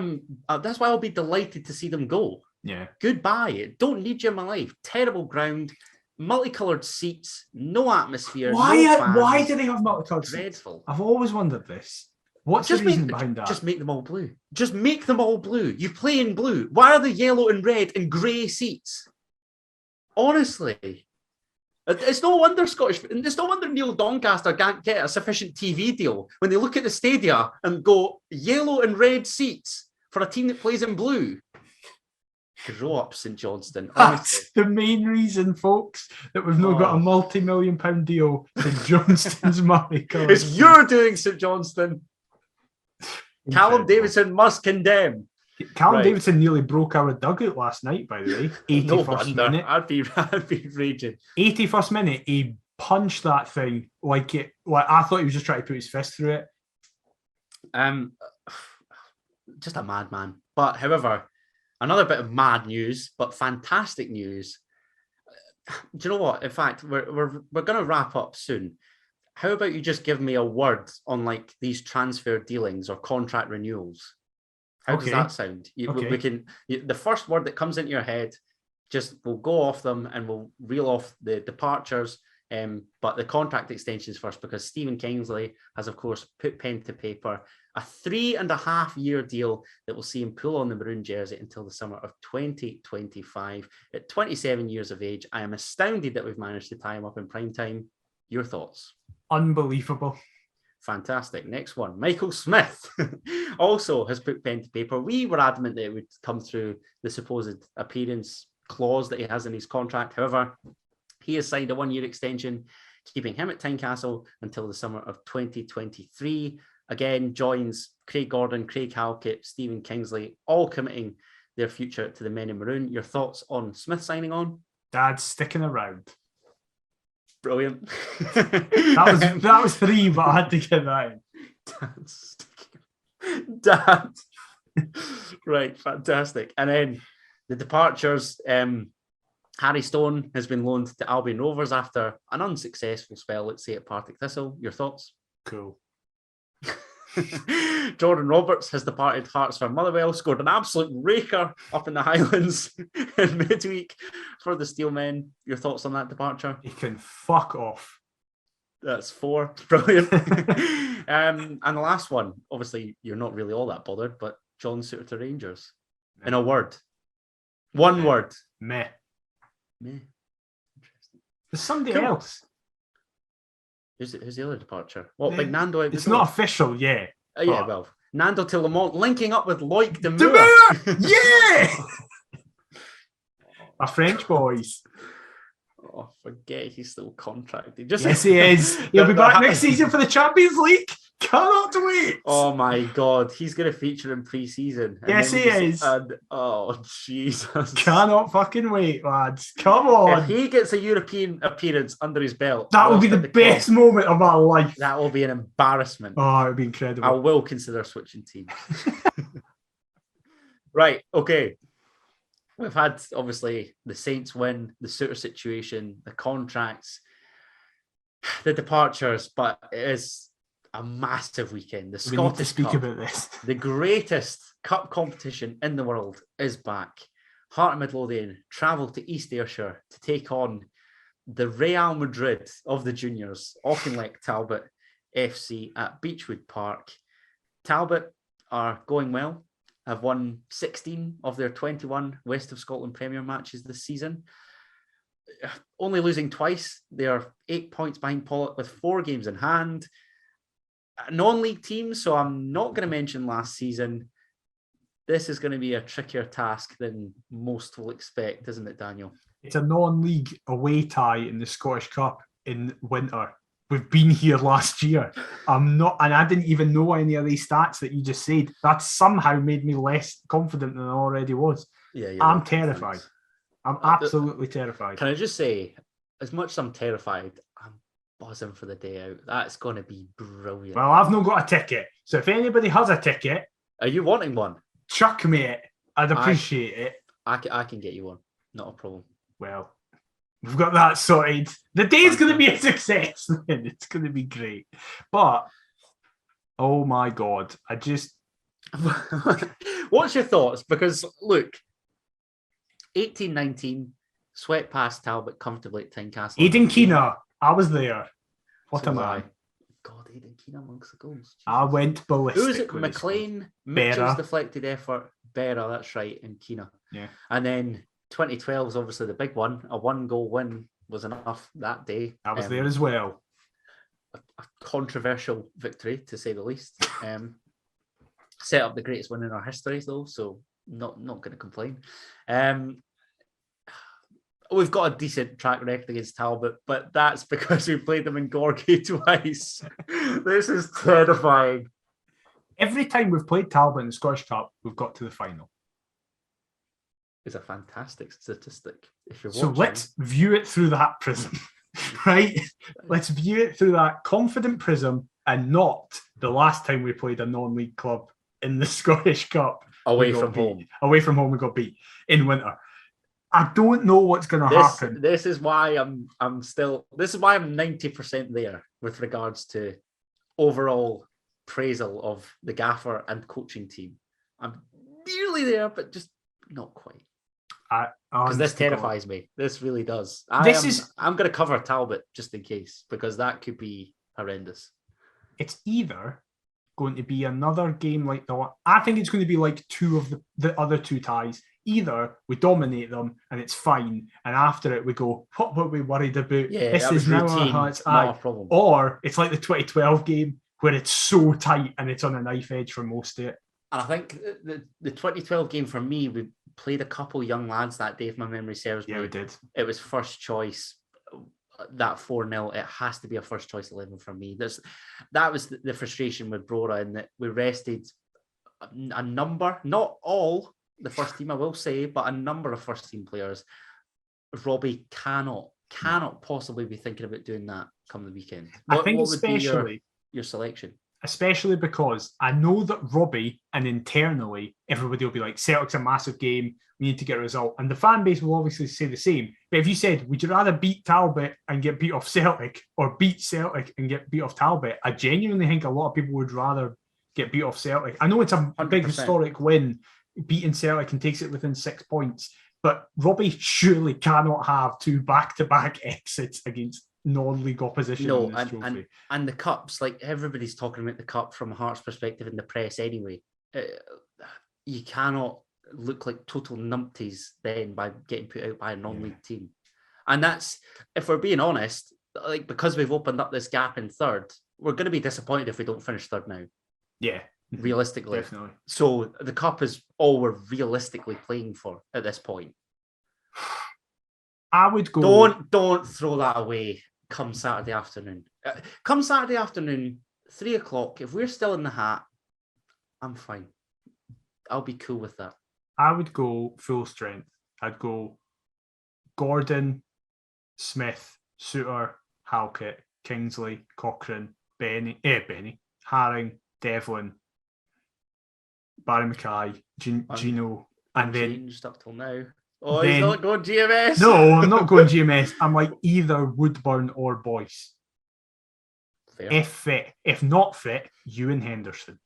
I'll be delighted to see them go. Yeah. Goodbye. Don't need you in my life. Terrible ground. Multicolored seats, no atmosphere. Why do they have multicolored seats? Dreadful. I've always wondered this. What's the reason behind that? Just make them all blue. Just make them all blue. You play in blue. Why are they yellow and red and grey seats? Honestly. It's no wonder Neil Doncaster can't get a sufficient TV deal when they look at the stadia and go yellow and red seats for a team that plays in blue. Grow up, St Johnstone. That's the main reason, folks, that we've not got a multi-million-pound deal St Johnstone's money. It's you're doing, St Johnstone. Callum Davidson must condemn. Callum Davidson nearly broke our dugout last night, by the way. 81st minute. I'd be raging. 81st minute, he punched that thing like I thought he was just trying to put his fist through it. Just a madman. But however, another bit of mad news, but fantastic news. Do you know what? In fact, we're going to wrap up soon. How about you just give me a word on like these transfer dealings or contract renewals? How does that sound? We can. The first word that comes into your head, just we'll go off them and we'll reel off the departures. But the contract extensions first, because Stephen Kingsley has, of course, put pen to paper a 3.5-year deal that will see him pull on the maroon jersey until the summer of 2025. At 27 years of age, I am astounded that we've managed to tie him up in prime time. Your thoughts? Unbelievable. Fantastic. Next one. Michael Smith also has put pen to paper. We were adamant that it would come through the supposed appearance clause that he has in his contract. However, he has signed a 1-year extension, keeping him at Tynecastle until the summer of 2023. Again, joins Craig Gordon, Craig Halkett, Stephen Kingsley, all committing their future to the men in maroon. Your thoughts on Smith signing on? Dad's sticking around. Brilliant. that was 3, but I had to get that in. Dad. Right, fantastic. And then the departures. Harry Stone has been loaned to Albion Rovers after an unsuccessful spell, let's say, at Partick Thistle. Your thoughts? Cool. Jordan Roberts has departed Hearts for Motherwell, scored an absolute raker up in the Highlands in midweek for the Steelmen. Your thoughts on that departure? He can fuck off. That's 4. Brilliant. And the last one, obviously, you're not really all that bothered, but John Souttar to Rangers. In a word. One word. Meh. Interesting. There's somebody else. Who's the other departure? What, Big Nando? It's not official, yeah. Yeah, well, Nando to Lamont linking up with Loic de Moor. Yeah! Our French boys. Oh, forget he's still contracted. Yes, he is. He'll be back next season for the Champions League. Cannot wait. Oh my God, he's going to feature in pre-season. Yes, he is. Oh Jesus! Cannot fucking wait, lads. Come on. If he gets a European appearance under his belt, that will be the best moment of my life. That will be an embarrassment. Oh, it would be incredible. I will consider switching teams. Right. Okay. We've had, obviously, the Saints win, the Souttar situation, the contracts, the departures, but it is a massive weekend. The Scottish Cup, about this. The greatest cup competition in the world, is back. Heart of Midlothian travel to East Ayrshire to take on the Real Madrid of the juniors, Auchinleck Talbot FC at Beechwood Park. Talbot are going well, have won 16 of their 21 West of Scotland Premier matches this season. Only losing twice. They are 8 points behind Pollock with 4 games in hand. A non-league team, so I'm not going to mention last season. This is going to be a trickier task than most will expect, isn't it, Daniel? It's a non-league away tie in the Scottish Cup in winter. We've been here last year. And I didn't even know any of these stats that you just said. That somehow made me less confident than I already was. Yeah, I'm terrified. I'm absolutely terrified. Can I just say, as much as I'm terrified, I'm buzzing for the day out. That's going to be brilliant. Well, I've not got a ticket. So if anybody has a ticket... Are you wanting one? Chuck me it. I'd appreciate it. I can get you one. Not a problem. Well, we've got that sorted. The day's going to be a success. It's going to be great. But, oh my God, I just... What's your thoughts? Because, look, 18-19, swept past Talbot comfortably at Tynecastle. Aidan Keena, I was there. What So a was man. God, Aidan Keena amongst the goals. Jesus. I went ballistic. Who was it? when he scored. McLean, Mitchell's Berra. deflected effort, Berra, that's right, and Keena. Yeah. And then 2012 is obviously the big one. A 1-goal win was enough that day. I was there as well. A controversial victory, to say the least. Set up the greatest win in our history, though, so not going to complain. We've got a decent track record against Talbot, but that's because we played them in Gorgie twice. This is terrifying. Every time we've played Talbot in the Scottish Cup, we've got to the final. It's a fantastic statistic. If you're So watching. let's view it through that prism, right? Let's view it through that confident prism and not the last time we played a non-league club in the Scottish Cup. Away we got from beat. home. Away from home, we got beat in winter. I don't know what's going to happen. This is why I'm 90% there with regards to overall appraisal of the gaffer and coaching team. I'm nearly there, but just not quite. Because this terrifies me. This really does. I'm going to cover Talbot just in case, because that could be horrendous. It's either going to be another game like the one. I think it's going to be like two of the other two ties. Either we dominate them and it's fine, and after it we go, what were we worried about? Yeah, this is now routine, our heart's not eye. a problem. Or it's like the 2012 game where it's so tight and it's on a knife edge for most of it. And I think the 2012 game for me, we played a couple young lads that day, if my memory serves me. Yeah, we did. It was first choice. That 4-0, it has to be a first choice 11 for me. That was the frustration with Brora, in that we rested a number, not all the first team, I will say, but a number of first team players. Robbie cannot possibly be thinking about doing that come the weekend. I think what would be especially your selection? Especially because I know that Robbie and internally everybody will be like, Celtic's a massive game, we need to get a result. And the fan base will obviously say the same. But if you said, would you rather beat Talbot and get beat off Celtic or beat Celtic and get beat off Talbot? I genuinely think a lot of people would rather get beat off Celtic. I know it's a 100%. big historic win, beating Celtic and takes it within 6 points. But Robbie surely cannot have 2 back-to-back exits against non-league opposition. No, in this trophy. and the cups, like everybody's talking about the cup from a Hearts perspective in the press anyway. You cannot look like total numpties then by getting put out by a non-league team. And that's, if we're being honest, like because we've opened up this gap in third, we're going to be disappointed if we don't finish third now. Yeah. Realistically. Definitely. So the cup is all we're realistically playing for at this point. I would go... Don't throw that away come Saturday afternoon. Come Saturday afternoon, 3:00, if we're still in the hat, I'm fine. I'll be cool with that. I would go full strength. I'd go Gordon, Smith, Souttar, Halkett, Kingsley, Cochrane, Benny, Haring, Devlin, Barry Mackay, Gino, and then Changed up till now. Oh, then, he's not going GMS. No, I'm not going GMS. I'm like either Woodburn or Boyce. Fair. If fit, if not fit, Ewan Henderson.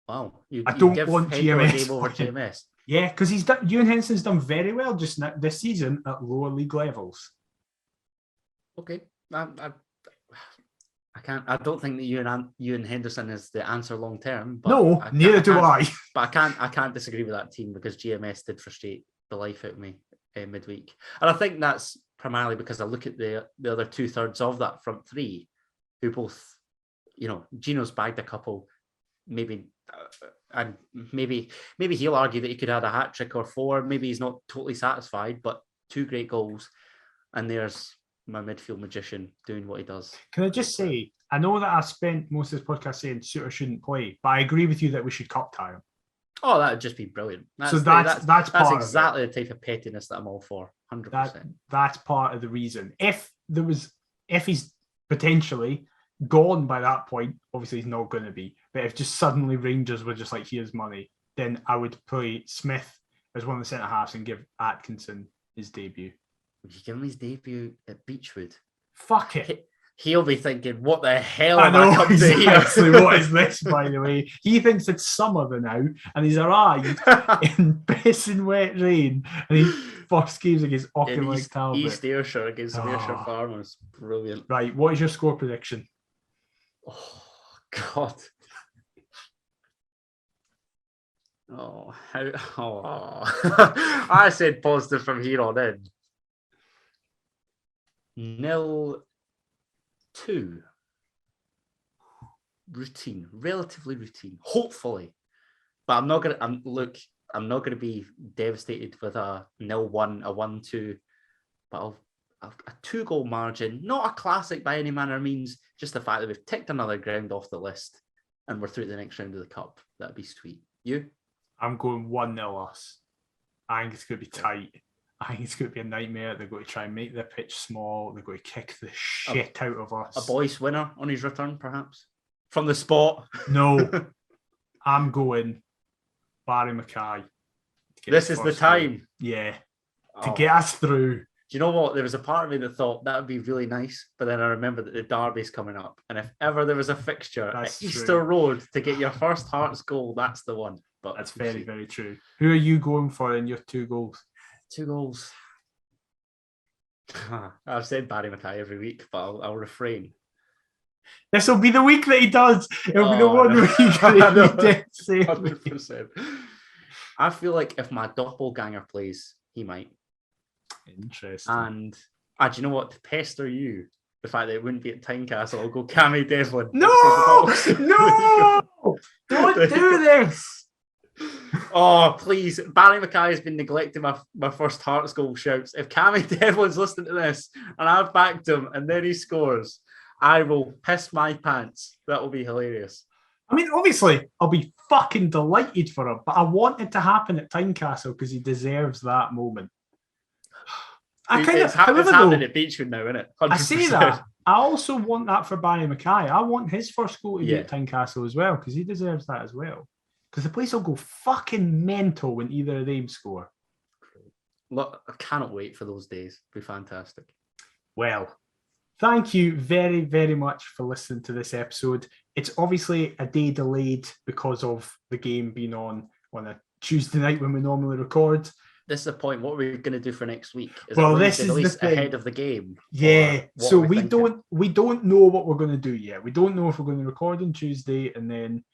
Wow, I don't give want Henry a GMS game over for him. GMS. Yeah, because Ewan Henson's done very well just this season at lower league levels. Okay, I can't. I don't think that Ewan Henderson is the answer long term. No, neither do I. But I can't disagree with that team because GMS did frustrate the life out of me midweek, and I think that's primarily because I look at the other 2/3 of that front three, who both, Gino's bagged a couple, maybe. And maybe he'll argue that he could add a hat trick or 4. Maybe he's not totally satisfied, but 2 great goals. And there's my midfield magician doing what he does. Can I just say, I know that I spent most of this podcast saying Souttar shouldn't play, but I agree with you that we should cup tie him. Oh, that would just be brilliant. That's exactly the type of pettiness that I'm all for. 100%. That's part of the reason. If he's potentially gone by that point, obviously he's not going to be, but if just suddenly Rangers were just like, here's money, then I would play Smith as one of the centre halves and give Atkinson his debut. Would you give him his debut at Beechwood? Fuck it. He'll be thinking, what the hell am I come to here? What is this, by the way? He thinks it's summer by now, and he's arrived in pissing wet rain, and he first games against Auchinleck Talbot. East Ayrshire against Ayrshire Farmers. Brilliant. Right, what is your score prediction? Oh, God. I said positive from here on in. 0-2. Routine, relatively routine. Hopefully, but I'm not gonna be devastated with a 0-1, a 1-2. But a 2-goal margin, not a classic by any manner of means. Just the fact that we've ticked another ground off the list and we're through the next round of the cup. That'd be sweet. You? I'm going 1-0 us. I think it's going to be tight. I think it's going to be a nightmare. They're going to try and make the pitch small. They're going to kick the shit out of us. A Boyce winner on his return, perhaps? From the spot? No. I'm going Barry Mackay. This is the time. Goal. Yeah. To get us through. Do you know what? There was a part of me that thought that would be really nice, but then I remembered that the derby's coming up. And if ever there was a fixture at Easter Road to get your first Hearts goal, that's the one. But that's very, very true. Who are you going for in your 2 goals? 2 goals. I've said Barry Mackay every week, but I'll refrain. This will be the week that he does. It'll be the one week that he did say 100%. I feel like if my doppelganger plays, he might. Interesting. And do you know what? To pester you, the fact that it wouldn't be at Tynecastle, I'll go Cammy Devlin. No! No! Don't do this! Oh, please. Barry Mackay has been neglecting my first Hearts goal shouts. If Cammy Devlin's listening to this and I've backed him and then he scores, I will piss my pants. That will be hilarious. I mean, obviously, I'll be fucking delighted for him, but I want it to happen at Tynecastle because he deserves that moment. It's happening at Beechwood now, isn't it? 100%. I say that. I also want that for Barry Mackay. I want his first goal to be at Tynecastle as well because he deserves that as well. Because the place will go fucking mental when either of them score. Look, I cannot wait for those days. It'll be fantastic. Well, thank you very, very much for listening to this episode. It's obviously a day delayed because of the game being on a Tuesday night when we normally record. This is the point. What are we going to do for next week? This is the thing. Ahead of the game. Yeah. So we don't know what we're going to do yet. We don't know if we're going to record on Tuesday and then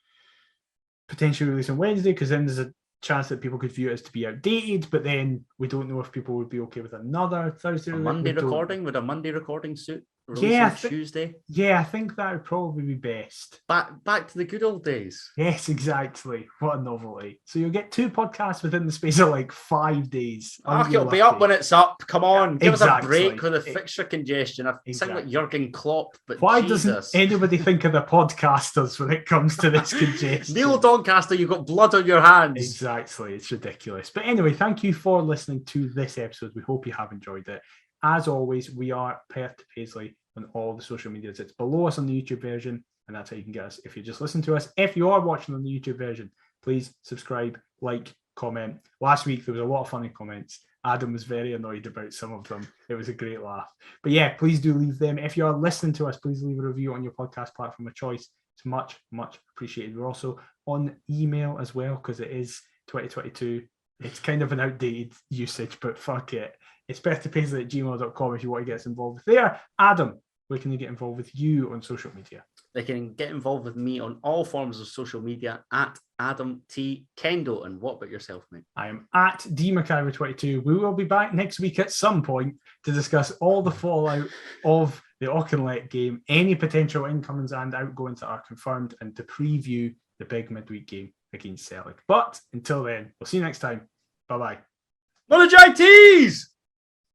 potentially release on Wednesday, because then there's a chance that people could view it as to be outdated. But then we don't know if people would be okay with another Thursday. Monday recording? Would a Monday recording suit? Tuesday. Yeah, I think that would probably be best. Back to the good old days. Yes, exactly. What a novelty. So you'll get 2 podcasts within the space of like 5 days. It'll be up when it's up. Come on, give us a break with the fixture congestion. I sound like Jurgen Klopp, but why Jesus. Doesn't anybody think of the podcasters when it comes to this congestion? Neil Doncaster, you've got blood on your hands. Exactly. It's ridiculous. But anyway, thank you for listening to this episode. We hope you have enjoyed it. As always, we are Perth to Paisley on all the social medias. It's below us on the YouTube version, and that's how you can get us if you just listen to us. If you are watching on the YouTube version, please subscribe, like, comment. Last week, there was a lot of funny comments. Adam was very annoyed about some of them. It was a great laugh. But yeah, please do leave them. If you are listening to us, please leave a review on your podcast platform of choice. It's much, much appreciated. We're also on email as well, because it is 2022. It's kind of an outdated usage, but fuck it. It's bethtopaisley@gmail.com if you want to get us involved there. Adam, where can they get involved with you on social media? They can get involved with me on all forms of social media at Adam T. Kendo. And what about yourself, mate? I am at dmaciver22. We will be back next week at some point to discuss all the fallout of the Auchinleck game, any potential incomings and outgoings that are confirmed, and to preview the big midweek game against Celtic. But until then, we'll see you next time. Bye-bye. Well, the JTs!